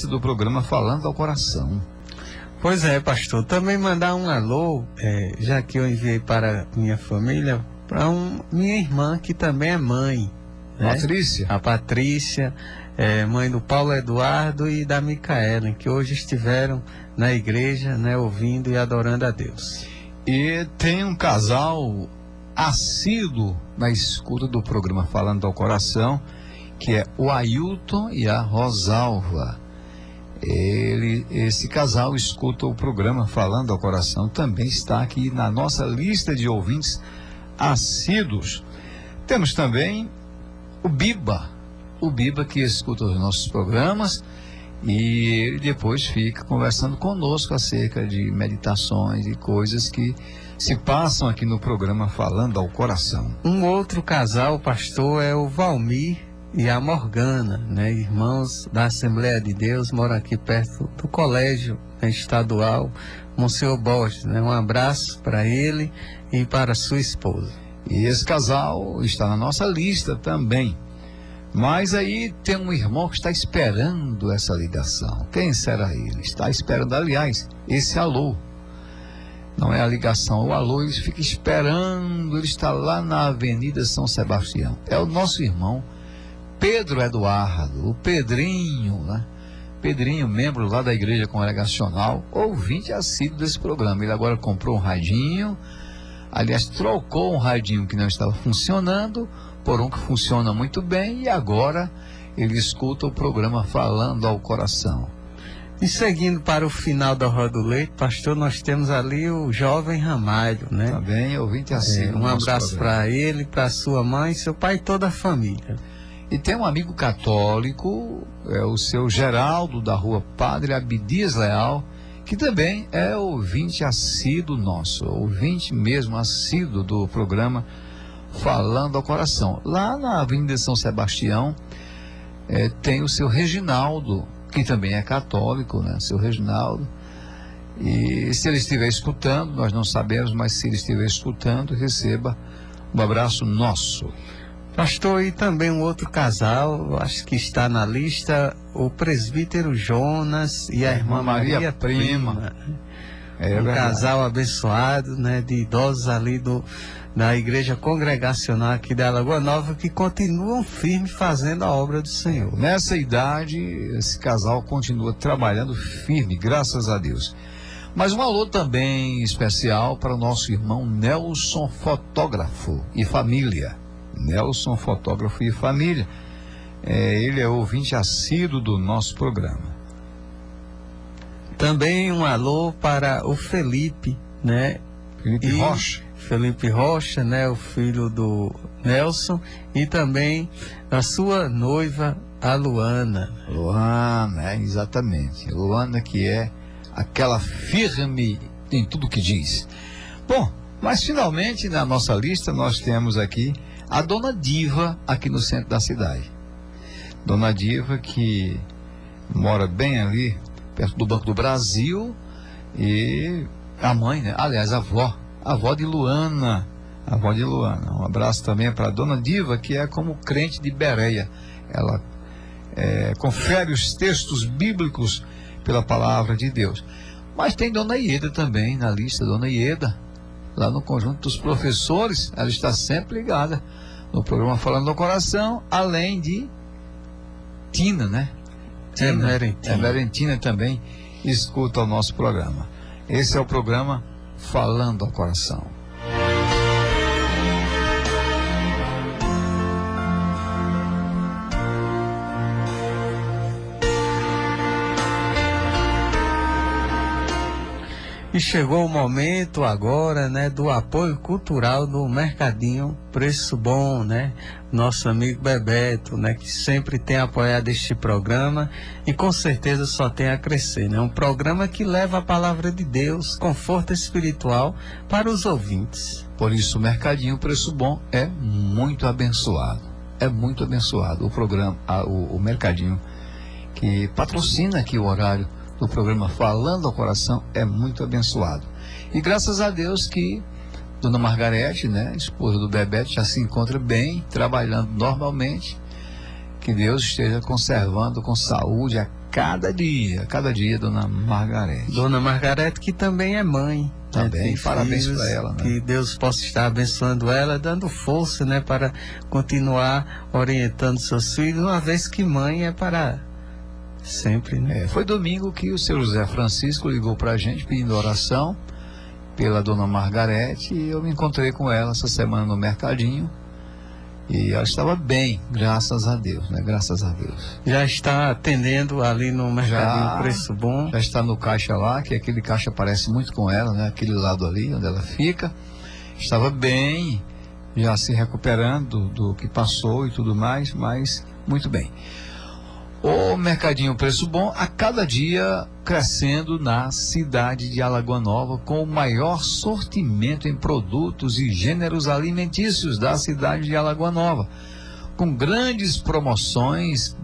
do programa Falando ao Coração. Pois é, pastor, também mandar um alô, já que eu enviei para minha família, para minha irmã, que também é mãe. Né? Patrícia? A Patrícia, mãe do Paulo Eduardo e da Micaela, que hoje estiveram na igreja, né, ouvindo e adorando a Deus. E tem um casal assíduo na escuta do programa Falando ao Coração, que é o Ailton e a Rosalva. Esse casal escuta o programa Falando ao Coração, também está aqui na nossa lista de ouvintes assíduos. Temos também o Biba que escuta os nossos programas, e ele depois fica conversando conosco acerca de meditações e coisas que se passam aqui no programa Falando ao Coração. Um outro casal, pastor, é o Valmir e a Morgana, né? Irmãos da Assembleia de Deus, moram aqui perto do colégio, né, estadual Monsenhor Borges, né? Um abraço para ele e para sua esposa. E esse casal está na nossa lista também. Mas aí tem um irmão que está esperando essa ligação. Quem será ele? Está esperando, aliás, esse alô. Não é a ligação, o alô, ele fica esperando. Ele está lá na Avenida São Sebastião. É o nosso irmão Pedro Eduardo, o Pedrinho, né? Pedrinho, membro lá da Igreja Congregacional, ouvinte assíduo desse programa. Ele agora comprou um radinho, aliás, trocou um radinho que não estava funcionando por um que funciona muito bem, e agora ele escuta o programa Falando ao Coração. E seguindo para o final da Roda do Leite, pastor, nós temos ali o jovem Ramalho, né? Também ouvinte assíduo. Um abraço para ele, para sua mãe, seu pai e toda a família. E tem um amigo católico, o seu Geraldo, da rua Padre Abdias Leal, que também é ouvinte assíduo nosso, ouvinte mesmo assíduo do programa Falando ao Coração. Lá na Avenida São Sebastião, tem o seu Reginaldo, que também é católico, né? Seu Reginaldo. E se ele estiver escutando, nós não sabemos, mas se ele estiver escutando, receba um abraço nosso. Pastor, e também um outro casal, acho que está na lista, o presbítero Jonas e a irmã Maria Prima. Um casal abençoado, né, de idosos ali da Igreja Congregacional aqui da Lagoa Nova, que continuam firmes fazendo a obra do Senhor. Nessa idade, esse casal continua trabalhando firme, graças a Deus. Mas um alô também especial para o nosso irmão Nelson, fotógrafo e família. Nelson, fotógrafo e família. Ele é ouvinte assíduo do nosso programa. Também um alô para o Felipe, né? Felipe Rocha, né? O filho do Nelson, e também a sua noiva, a Luana. Luana, exatamente. Luana, que é aquela firme em tudo que diz. Bom, mas finalmente na nossa lista nós temos aqui a Dona Diva, aqui no centro da cidade. Dona Diva, que mora bem ali, perto do Banco do Brasil, e a mãe, né? Aliás, a avó de Luana. Um abraço também para a Dona Diva, que é como crente de Bereia. Ela confere os textos bíblicos pela palavra de Deus. Mas tem Dona Ieda também na lista, Dona Ieda, lá no conjunto dos professores, ela está sempre ligada no programa Falando do Coração, além de Tina, né? Merentina também escuta o nosso programa. Esse é o programa Falando ao Coração. E chegou o momento agora, né, do apoio cultural do Mercadinho Preço Bom, né? Nosso amigo Bebeto, né, que sempre tem apoiado este programa e com certeza só tem a crescer, né? Um programa que leva a palavra de Deus, conforto espiritual para os ouvintes. Por isso o Mercadinho Preço Bom é muito abençoado. É muito abençoado o programa, o Mercadinho que patrocina aqui o horário do programa Falando ao Coração é muito abençoado. E graças a Deus que Dona Margarete, né, esposa do Bebeto, já se encontra bem, trabalhando normalmente. Que Deus esteja conservando com saúde a cada dia, Dona Margarete. Dona Margarete, que também é mãe. Também, né, parabéns para ela, né? Que Deus possa estar abençoando ela, dando força, né, para continuar orientando seus filhos, uma vez que mãe é para sempre, né? Foi domingo que o seu José Francisco ligou pra gente pedindo oração pela Dona Margarete e eu me encontrei com ela essa semana no Mercadinho e ela estava bem, graças a Deus, né? Graças a Deus. Já está atendendo ali no Mercadinho Preço Bom. Já está no caixa lá, que aquele caixa parece muito com ela, né? Aquele lado ali onde ela fica. Estava bem, já se recuperando do que passou e tudo mais, mas muito bem. O Mercadinho Preço Bom, a cada dia crescendo na cidade de Alagoa Nova, com o maior sortimento em produtos e gêneros alimentícios da cidade de Alagoa Nova. Com grandes promoções,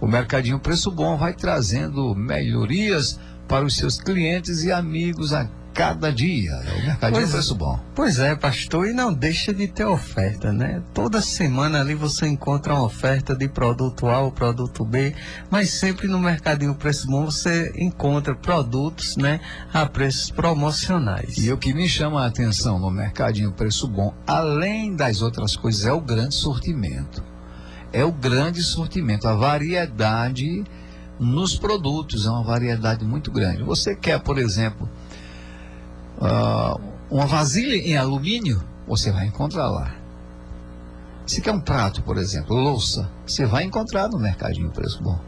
o Mercadinho Preço Bom vai trazendo melhorias para os seus clientes e amigos a cada dia. O Mercadinho Preço Bom. Pois é, pastor, e não deixa de ter oferta, né? Toda semana ali você encontra uma oferta de produto A ou produto B, mas sempre no Mercadinho Preço Bom você encontra produtos, né, a preços promocionais. E o que me chama a atenção no Mercadinho Preço Bom, além das outras coisas, é o grande sortimento. É o grande sortimento, a variedade nos produtos, é uma variedade muito grande. Você quer, por exemplo, uma vasilha em alumínio, você vai encontrar lá. Se quer um prato, por exemplo, louça, você vai encontrar no Mercadinho Preço Bom.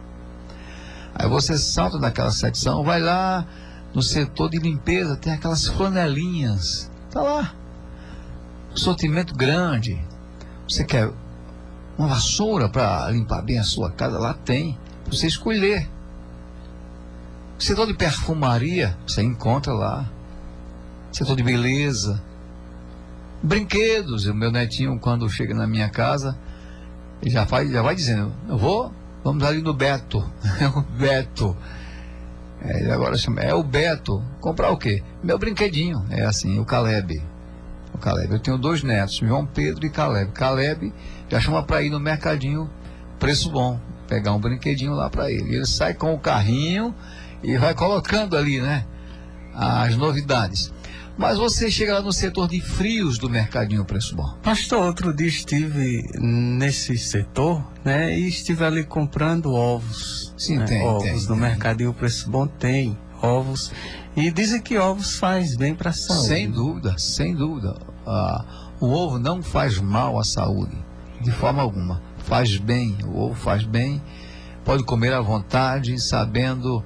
Aí você salta daquela secção, vai lá no setor de limpeza, tem aquelas flanelinhas, tá lá, sortimento grande. Você quer uma vassoura para limpar bem a sua casa, lá tem, pra você escolher. Setor de perfumaria, você encontra lá. Setor de beleza, brinquedos. O meu netinho, quando chega na minha casa, ele já vai dizendo: vamos ali no Beto. É o Beto. Ele agora chama, é o Beto. Comprar o quê? Meu brinquedinho. É assim, o Caleb. Eu tenho 2 netos, João Pedro e Caleb. Caleb já chama para ir no Mercadinho Preço Bom, pegar um brinquedinho lá para ele. Ele sai com o carrinho e vai colocando ali, né, as novidades. Mas você chega lá no setor de frios do Mercadinho Preço Bom. Pastor, outro dia estive nesse setor, né, e estive ali comprando ovos. Sim, né? tem. Ovos no Mercadinho Preço Bom tem ovos. E dizem que ovos faz bem para a saúde. Sem dúvida. O ovo não faz mal à saúde, de forma alguma. Faz bem, o ovo faz bem. Pode comer à vontade, sabendo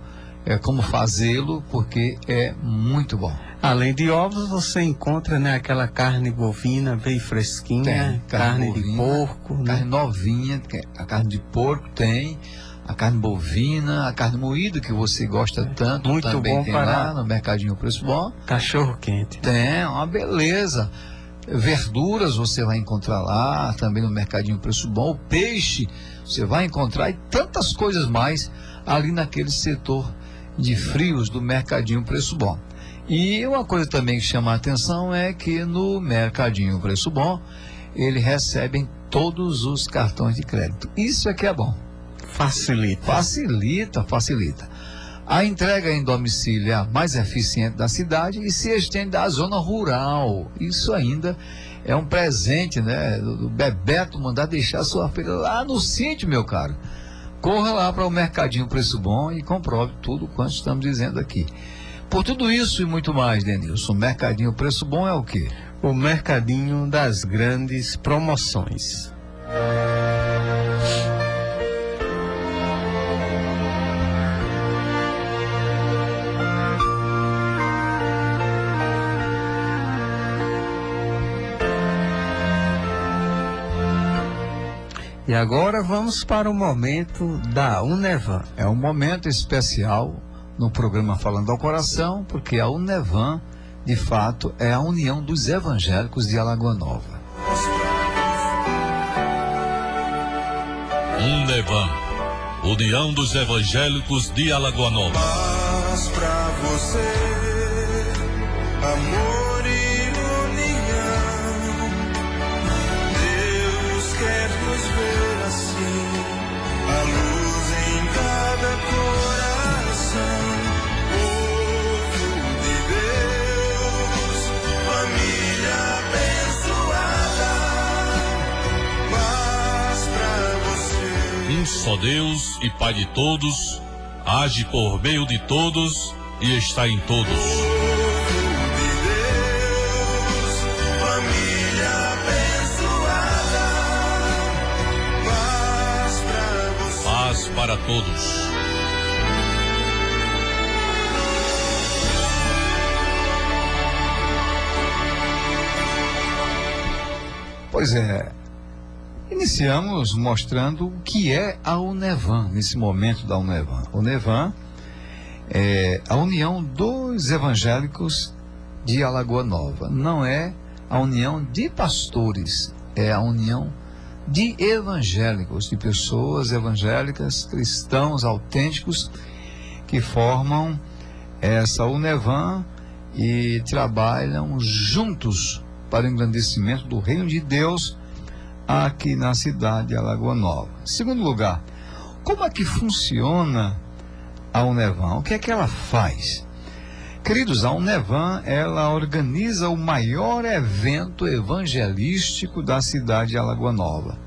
como fazê-lo, porque é muito bom. Além de ovos, você encontra, né, aquela carne bovina bem fresquinha, carne de porco, carne né? novinha, a carne de porco tem, a carne bovina, a carne moída que você gosta tanto, muito também bom tem para lá no Mercadinho Preço Bom. Cachorro quente. Tem, uma beleza. Verduras você vai encontrar lá, também no Mercadinho Preço Bom. O peixe você vai encontrar e tantas coisas mais ali naquele setor de frios do Mercadinho Preço Bom. E uma coisa também que chama a atenção é que no Mercadinho Preço Bom, eles recebem todos os cartões de crédito. Isso é que é bom. Facilita. Facilita. A entrega em domicílio é a mais eficiente da cidade e se estende à zona rural. Isso ainda é um presente, né? Do Bebeto mandar deixar sua filha lá no sítio, meu caro. Corra lá para o Mercadinho Preço Bom e comprove tudo quanto estamos dizendo aqui. Por tudo isso e muito mais, Denilson, o Mercadinho Preço Bom é o quê? O mercadinho das grandes promoções. E agora vamos para o momento da Unevan. É um momento especial no programa Falando ao Coração, porque a Unevan, de fato, é a união dos evangélicos de Alagoa Nova. Unevan, União dos Evangélicos de Alagoa Nova. Paz pra você, amor e união. Deus quer nos ver assim, a luz em cada coração. Povo de Deus, família abençoada. Paz pra você. Um só Deus e Pai de todos, age por meio de todos e está em todos. Paz para todos. Pois é, iniciamos mostrando o que é a Unevan, nesse momento da Unevan. A Unevan é a união dos evangélicos de Alagoa Nova. Não é a união de pastores, é a união de evangélicos, de pessoas evangélicas, cristãos autênticos, que formam essa Unevan e trabalham juntos para o engrandecimento do reino de Deus aqui na cidade de Alagoa Nova. Em segundo lugar, como é que funciona a Unevan? O que é que ela faz? Queridos, a Unevan, ela organiza o maior evento evangelístico da cidade de Alagoa Nova.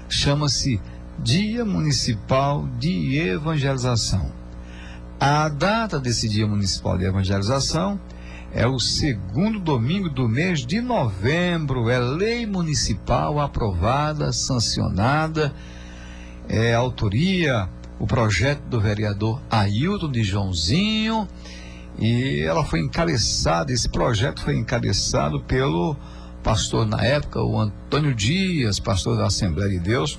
Chama-se Dia Municipal de Evangelização. A data desse Dia Municipal de Evangelização é o segundo domingo do mês de novembro. É lei municipal aprovada, sancionada, é autoria, o projeto do vereador Ailton de Joãozinho, e ela foi encabeçada, esse projeto foi encabeçado pelo pastor na época, o Antônio Dias, pastor da Assembleia de Deus,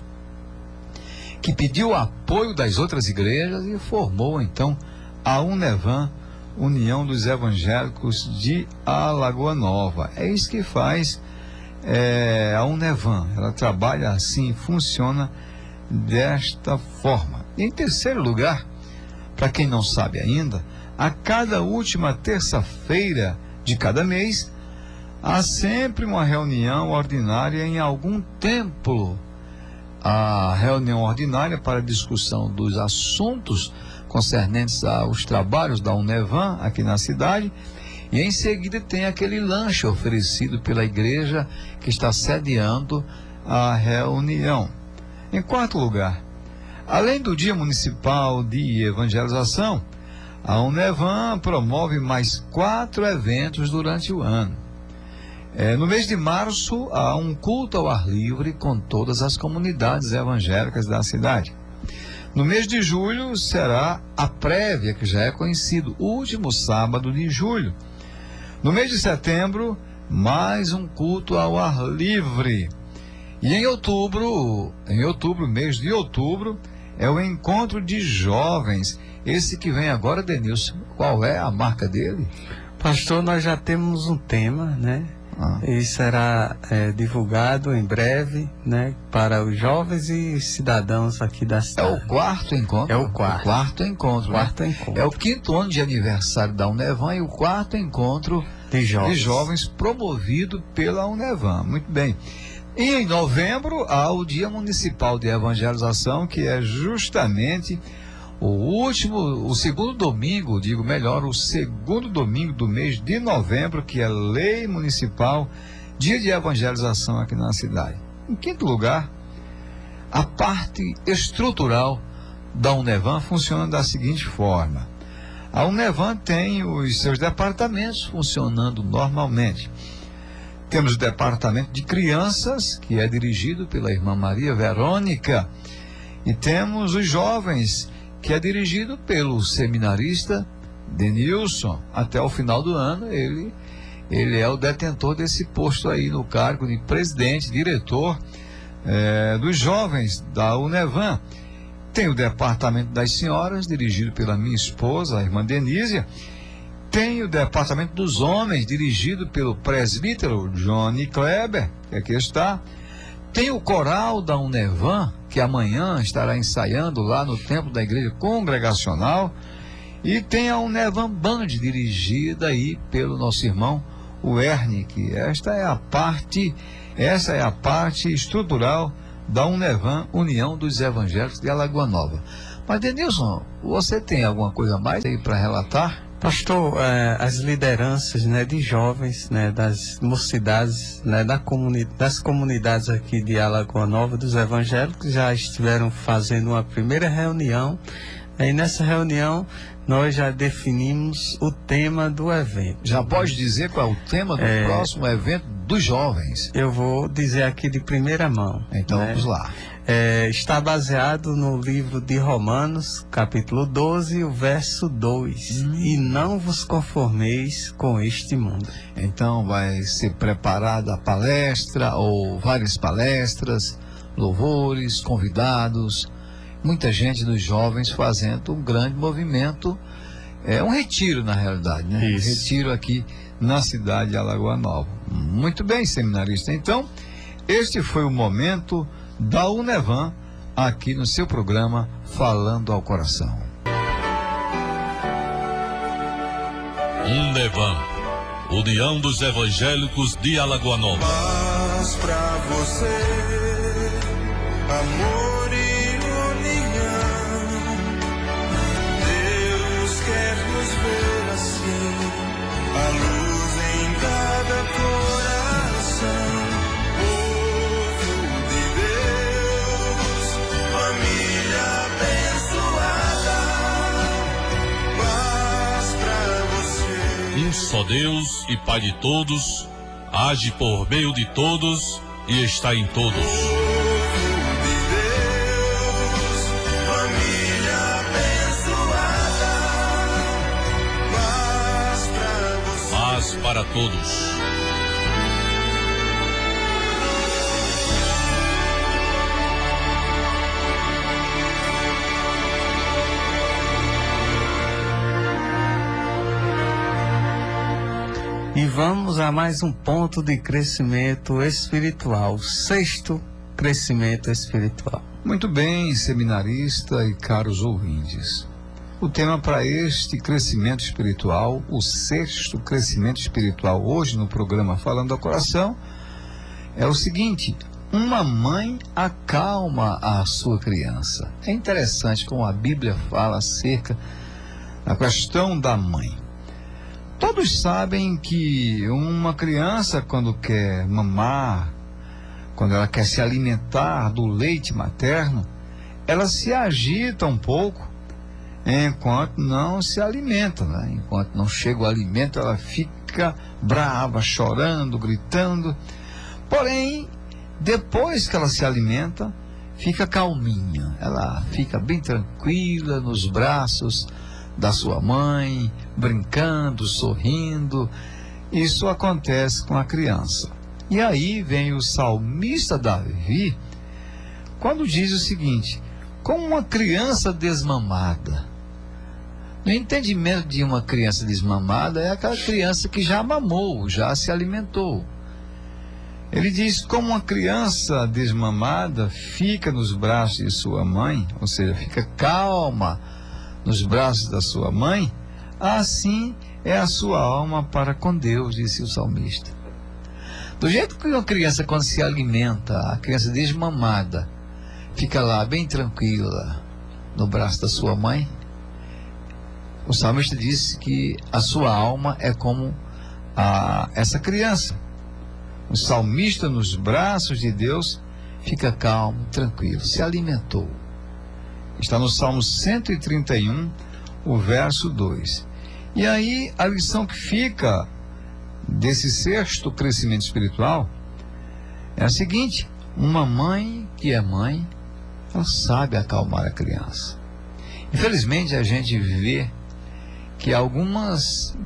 que pediu o apoio das outras igrejas e formou então a Unevan, União dos Evangélicos de Alagoa Nova. É isso que faz a Unevan. Ela trabalha assim, funciona desta forma. E em terceiro lugar, para quem não sabe ainda, a cada última terça-feira de cada mês, há sempre uma reunião ordinária em algum templo. A reunião ordinária para discussão dos assuntos concernentes aos trabalhos da Unevan aqui na cidade, e em seguida tem aquele lanche oferecido pela igreja que está sediando a reunião. Em quarto lugar, além do Dia Municipal de Evangelização, a Unevan promove mais 4 eventos durante o ano. No mês de março, há um culto ao ar livre com todas as comunidades evangélicas da cidade. No mês de julho, será a prévia, que já é conhecido, o último sábado de julho. No mês de setembro, mais um culto ao ar livre. E em outubro, mês de outubro, é o encontro de jovens. Esse que vem agora, Denilson, qual é a marca dele? Pastor, nós já temos um tema, né? E será divulgado em breve, né, para os jovens e cidadãos aqui da cidade. É o quarto encontro? É o quarto. O quarto encontro, Quarto encontro. É o 5º ano de aniversário da Unevan e o 4º encontro de jovens promovido pela Unevan. Muito bem. E em novembro há o Dia Municipal de Evangelização, que é justamente o segundo domingo, o segundo domingo do mês de novembro, que é lei municipal, dia de evangelização aqui na cidade. Em quinto lugar, a parte estrutural da Unevan funciona da seguinte forma. A Unevan tem os seus departamentos funcionando normalmente. Temos o departamento de crianças, que é dirigido pela irmã Maria Verônica, e temos os jovens, que é dirigido pelo seminarista Denilson. Até o final do ano, ele é o detentor desse posto aí no cargo de presidente, diretor dos jovens da Unevan. Tem o departamento das senhoras, dirigido pela minha esposa, a irmã Denísia. Tem o departamento dos homens, dirigido pelo presbítero Johnny Kleber, que aqui está. Tem o coral da Unevan, que amanhã estará ensaiando lá no templo da igreja congregacional. E tem a Unevan Band, dirigida aí pelo nosso irmão, o Ernie, que essa é a parte estrutural da Unevan, União dos Evangélicos de Alagoa Nova. Mas, Denilson, você tem alguma coisa mais aí para relatar? Pastor, as lideranças, né, de jovens, né, das mocidades, né, das comunidades aqui de Alagoa Nova, dos evangélicos, já estiveram fazendo uma primeira reunião. E nessa reunião nós já definimos o tema do evento. Já pode dizer qual é o tema do próximo evento dos jovens? Eu vou dizer aqui de primeira mão. Então, né? Vamos lá. Está baseado no livro de Romanos, capítulo 12, o verso 2. E não vos conformeis com este mundo. Então vai ser preparada a palestra, ou várias palestras, louvores, convidados, muita gente dos jovens fazendo um grande movimento, um retiro na realidade, né? Isso. Um retiro aqui na cidade de Alagoa Nova. Muito bem, seminarista. Então, este foi o momento da Unevan aqui no seu programa Falando ao Coração. Unevan, União dos Evangélicos de Alagoa Nova. Paz pra você, amor e união. Deus quer nos ver assim, a luz em cada coração. Povo de Deus, família abençoada. Paz pra você. Um só Deus e Pai de todos, age por meio de todos e está em todos. Paz para todos. E vamos a mais um ponto de crescimento espiritual, sexto crescimento espiritual. Muito bem, seminarista e caros ouvintes. O tema para este crescimento espiritual, o sexto crescimento espiritual, hoje no programa Falando ao Coração, é o seguinte: uma mãe acalma a sua criança. É interessante como a Bíblia fala acerca da questão da mãe. Todos sabem que uma criança, quando quer mamar, quando ela quer se alimentar do leite materno, ela se agita um pouco enquanto não se alimenta, né? Enquanto não chega o alimento, ela fica brava, chorando, gritando. Porém, depois que ela se alimenta, fica calminha. Ela fica bem tranquila nos braços da sua mãe, brincando, sorrindo. Isso acontece com a criança. E aí vem o salmista Davi, quando diz o seguinte: como uma criança desmamada. No entendimento de uma criança desmamada, é aquela criança que já mamou, já se alimentou. Ele diz: como uma criança desmamada fica nos braços de sua mãe, ou seja, fica calma nos braços da sua mãe, assim é a sua alma para com Deus, disse o salmista. Do jeito que uma criança, quando se alimenta, a criança desmamada, fica lá bem tranquila no braço da sua mãe, o salmista disse que a sua alma é como essa criança. O salmista, nos braços de Deus, fica calmo, tranquilo, se alimentou. Está no Salmo 131, o verso 2. E aí a lição que fica desse sexto crescimento espiritual é a seguinte: uma mãe que é mãe, ela sabe acalmar a criança. Infelizmente a gente vê que algumas,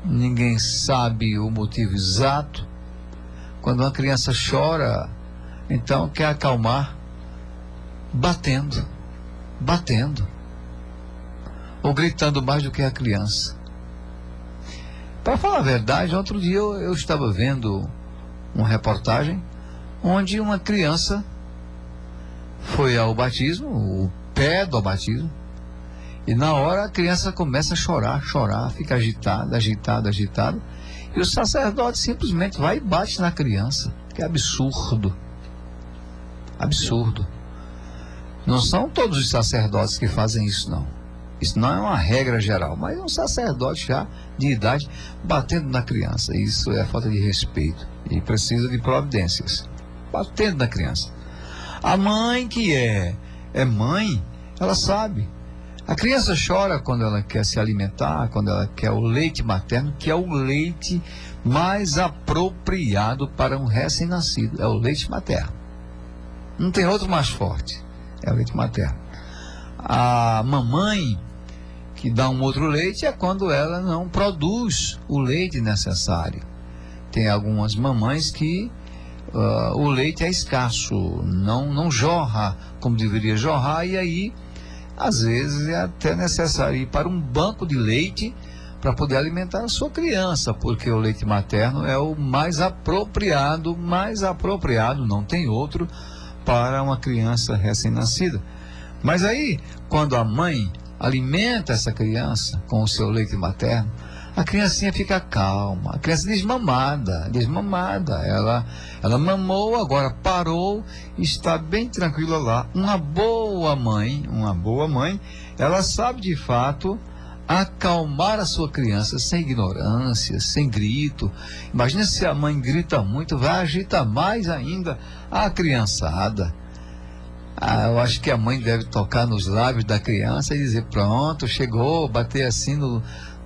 ninguém sabe o motivo exato. Quando uma criança chora, então quer acalmar batendo, ou gritando mais do que a criança. Para falar a verdade, outro dia eu estava vendo uma reportagem onde uma criança foi ao batismo, o pé do batismo, e na hora a criança começa a chorar, fica agitada, e o sacerdote simplesmente vai e bate na criança. Que absurdo. Absurdo. Não são todos os sacerdotes que fazem isso, não. Isso não é uma regra geral, mas é um sacerdote já de idade batendo na criança. Isso é falta de respeito e precisa de providências. Batendo na criança. A mãe que é mãe, ela sabe. A criança chora quando ela quer se alimentar, quando ela quer o leite materno, que é o leite mais apropriado para um recém-nascido. É o leite materno. Não tem outro mais forte. É o leite materno. A mamãe que dá um outro leite é quando ela não produz o leite necessário. Tem algumas mamães que o leite é escasso, não jorra como deveria jorrar, e aí às vezes é até necessário ir para um banco de leite para poder alimentar a sua criança, porque o leite materno é o mais apropriado, não tem outro para uma criança recém-nascida. Mas aí, quando a mãe alimenta essa criança com o seu leite materno, a criancinha fica calma, a criança desmamada, ela mamou, agora parou, está bem tranquila lá. Uma boa mãe, ela sabe de fato acalmar a sua criança sem ignorância, sem grito. Imagina se a mãe grita muito, vai agitar mais ainda a criançada. Eu acho que a mãe deve tocar nos lábios da criança e dizer: pronto, chegou, bater assim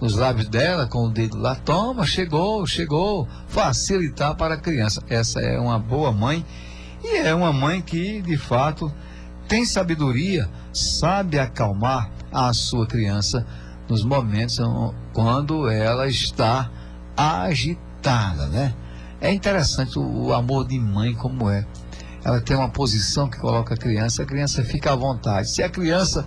nos lábios dela com o dedo lá, toma, chegou, facilitar para a criança. Essa é uma boa mãe, e é uma mãe que de fato tem sabedoria, sabe acalmar a sua criança nos momentos quando ela está agitada, né? É interessante o amor de mãe como é. Ela tem uma posição que coloca a criança fica à vontade. Se a criança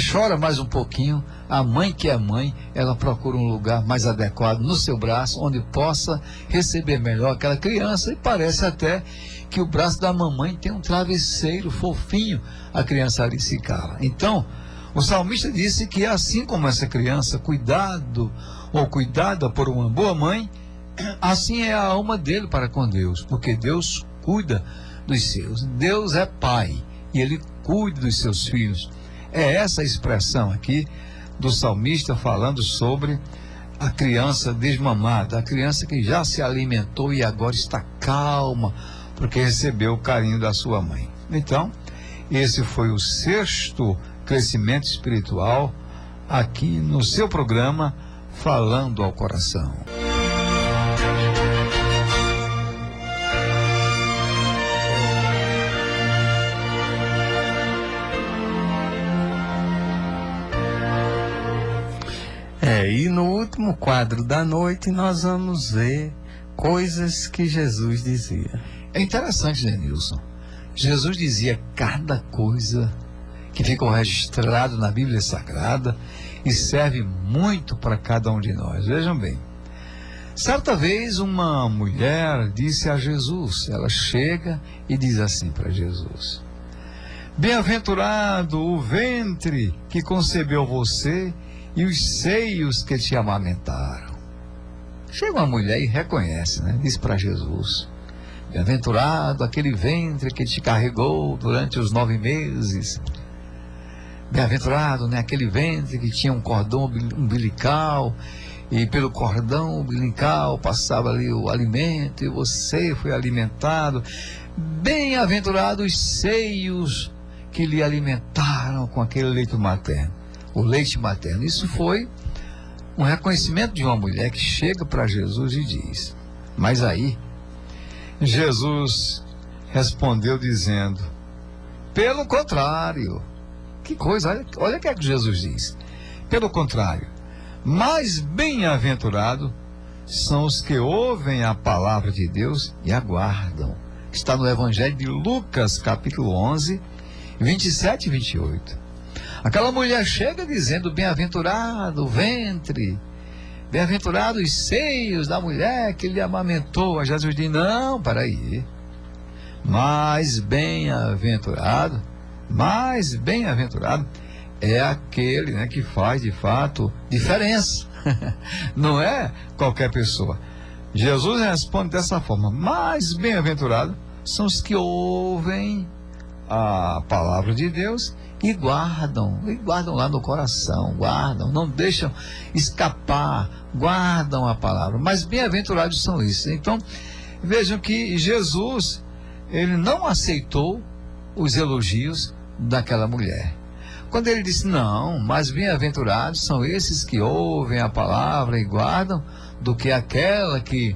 chora mais um pouquinho, a mãe que é mãe, ela procura um lugar mais adequado no seu braço, onde possa receber melhor aquela criança, e parece até que o braço da mamãe tem um travesseiro fofinho, a criança ali se cala. Então, o salmista disse que assim como essa criança, cuidada por uma boa mãe, assim é a alma dele para com Deus, porque Deus cuida dos seus. Deus é pai e ele cuida dos seus filhos. É essa a expressão aqui do salmista falando sobre a criança desmamada, a criança que já se alimentou e agora está calma porque recebeu o carinho da sua mãe. Então, esse foi o sexto crescimento espiritual aqui no seu programa Falando ao Coração. E no último quadro da noite nós vamos ver coisas que Jesus dizia. É interessante, né, Nilson? Jesus dizia cada coisa que ficou registrado na Bíblia Sagrada e serve muito para cada um de nós. Vejam bem, certa vez uma mulher disse a Jesus, ela chega e diz assim para Jesus: bem-aventurado o ventre que concebeu você e os seios que te amamentaram. Chega uma mulher e reconhece, né? Diz para Jesus: Bem-aventurado aquele ventre que te carregou durante os 9 meses. Bem-aventurado, né, aquele ventre que tinha um cordão umbilical, e pelo cordão umbilical passava ali o alimento, e você foi alimentado. Bem-aventurados os seios que lhe alimentaram com aquele leite materno. O leite materno. Isso foi um reconhecimento de uma mulher que chega para Jesus e diz. Mas aí, Jesus respondeu dizendo, pelo contrário. Que coisa, olha o que é que Jesus diz. Pelo contrário, mais bem-aventurado são os que ouvem a palavra de Deus e aguardam. Está no Evangelho de Lucas, capítulo 11, 27 e 28. Aquela mulher chega dizendo, bem-aventurado o ventre, bem-aventurado os seios da mulher que lhe amamentou. A Jesus diz, não, peraí. Mais bem-aventurado é aquele, né, que faz de fato diferença. Não é qualquer pessoa. Jesus responde dessa forma, mais bem-aventurado são os que ouvem a palavra de Deus e guardam lá no coração, guardam, não deixam escapar, guardam a palavra. Mas bem-aventurados são esses. Então, vejam que Jesus, ele não aceitou os elogios daquela mulher. Quando ele disse, não, mas bem-aventurados são esses que ouvem a palavra e guardam, do que aquela que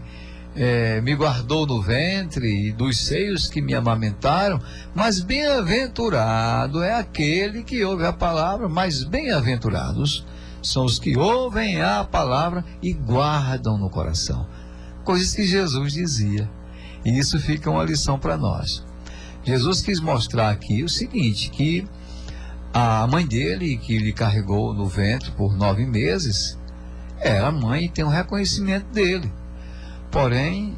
me guardou no ventre e dos seios que me amamentaram. Mas bem-aventurado é aquele que ouve a palavra, mas bem-aventurados são os que ouvem a palavra e guardam no coração. Coisas que Jesus dizia. E isso fica uma lição para nós. Jesus quis mostrar aqui o seguinte, que a mãe dele, que lhe carregou no ventre por 9 meses, era mãe e tem um reconhecimento dele. Porém,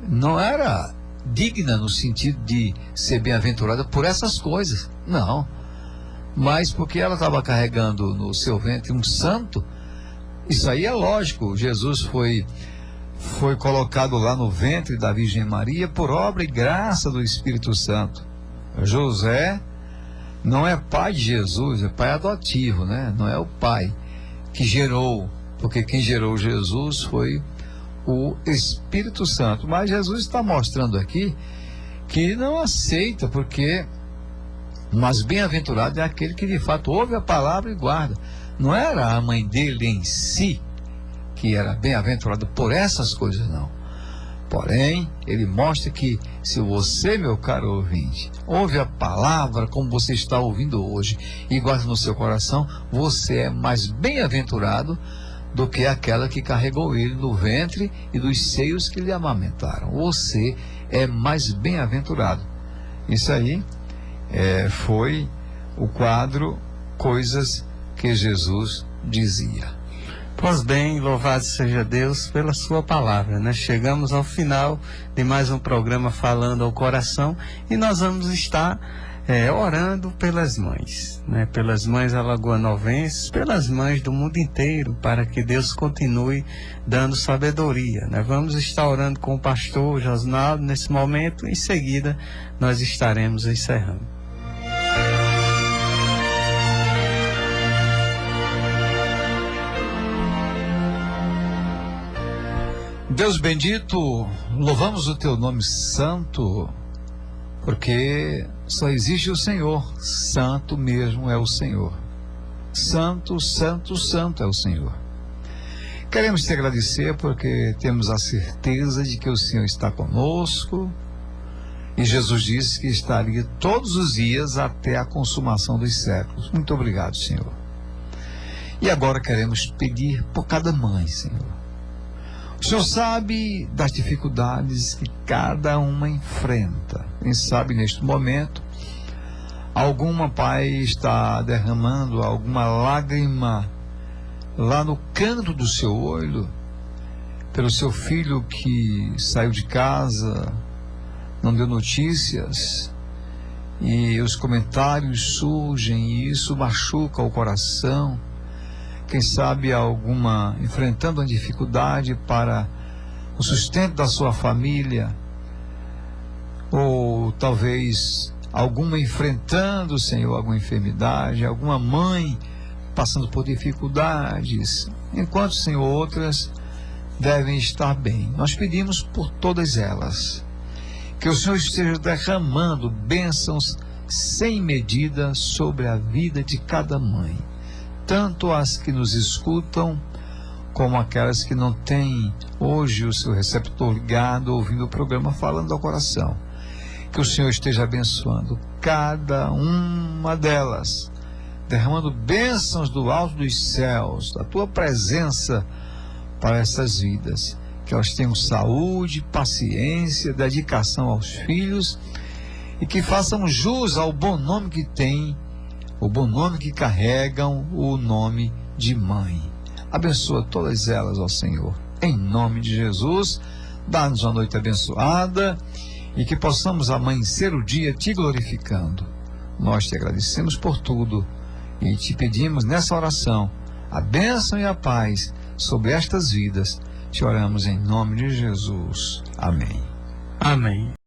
não era digna no sentido de ser bem-aventurada por essas coisas, não. Mas porque ela estava carregando no seu ventre um santo, isso aí é lógico. Jesus foi colocado lá no ventre da Virgem Maria por obra e graça do Espírito Santo. José não é pai de Jesus, é pai adotivo, né? Não é o pai que gerou, porque quem gerou Jesus foi o Espírito Santo. Mas Jesus está mostrando aqui que não aceita, porque mas bem-aventurado é aquele que de fato ouve a palavra e guarda. Não era a mãe dele em si que era bem-aventurado por essas coisas, não. Porém, ele mostra que se você, meu caro ouvinte, ouve a palavra como você está ouvindo hoje e guarda no seu coração, você é mais bem-aventurado do que aquela que carregou ele no ventre e dos seios que lhe amamentaram. Você é mais bem-aventurado. Isso aí foi o quadro Coisas que Jesus dizia. Pois bem, louvado seja Deus pela sua palavra, né? Chegamos ao final de mais um programa Falando ao Coração e nós vamos estar orando pelas mães, né? Pelas mães alagoanovenses, pelas mães do mundo inteiro, para que Deus continue dando sabedoria, né? Vamos estar orando com o pastor Josnaldo nesse momento, em seguida nós estaremos encerrando. Deus bendito, louvamos o teu nome santo, porque só existe o Senhor, santo mesmo é o Senhor. Santo, santo, santo é o Senhor. Queremos te agradecer porque temos a certeza de que o Senhor está conosco, e Jesus disse que estaria todos os dias até a consumação dos séculos. Muito obrigado, Senhor. E agora queremos pedir por cada mãe, Senhor. O Senhor sabe das dificuldades que cada uma enfrenta. Quem sabe neste momento, alguma pai está derramando alguma lágrima lá no canto do seu olho, pelo seu filho que saiu de casa, não deu notícias, e os comentários surgem e isso machuca o coração. Quem sabe alguma enfrentando uma dificuldade para o sustento da sua família, ou talvez alguma enfrentando, Senhor, alguma enfermidade, alguma mãe passando por dificuldades, enquanto, Senhor, outras devem estar bem. Nós pedimos por todas elas, que o Senhor esteja derramando bênçãos sem medida sobre a vida de cada mãe, tanto as que nos escutam, como aquelas que não têm hoje o seu receptor ligado, ouvindo o programa Falando ao Coração. Que o Senhor esteja abençoando cada uma delas, derramando bênçãos do alto dos céus, da tua presença para essas vidas. Que elas tenham saúde, paciência, dedicação aos filhos, e que façam jus ao bom nome que têm, o bom nome que carregam, o nome de mãe. Abençoa todas elas, ó Senhor, em nome de Jesus. Dá-nos uma noite abençoada e que possamos amanhecer o dia te glorificando. Nós te agradecemos por tudo e te pedimos nessa oração a bênção e a paz sobre estas vidas. Te oramos em nome de Jesus. Amém. Amém.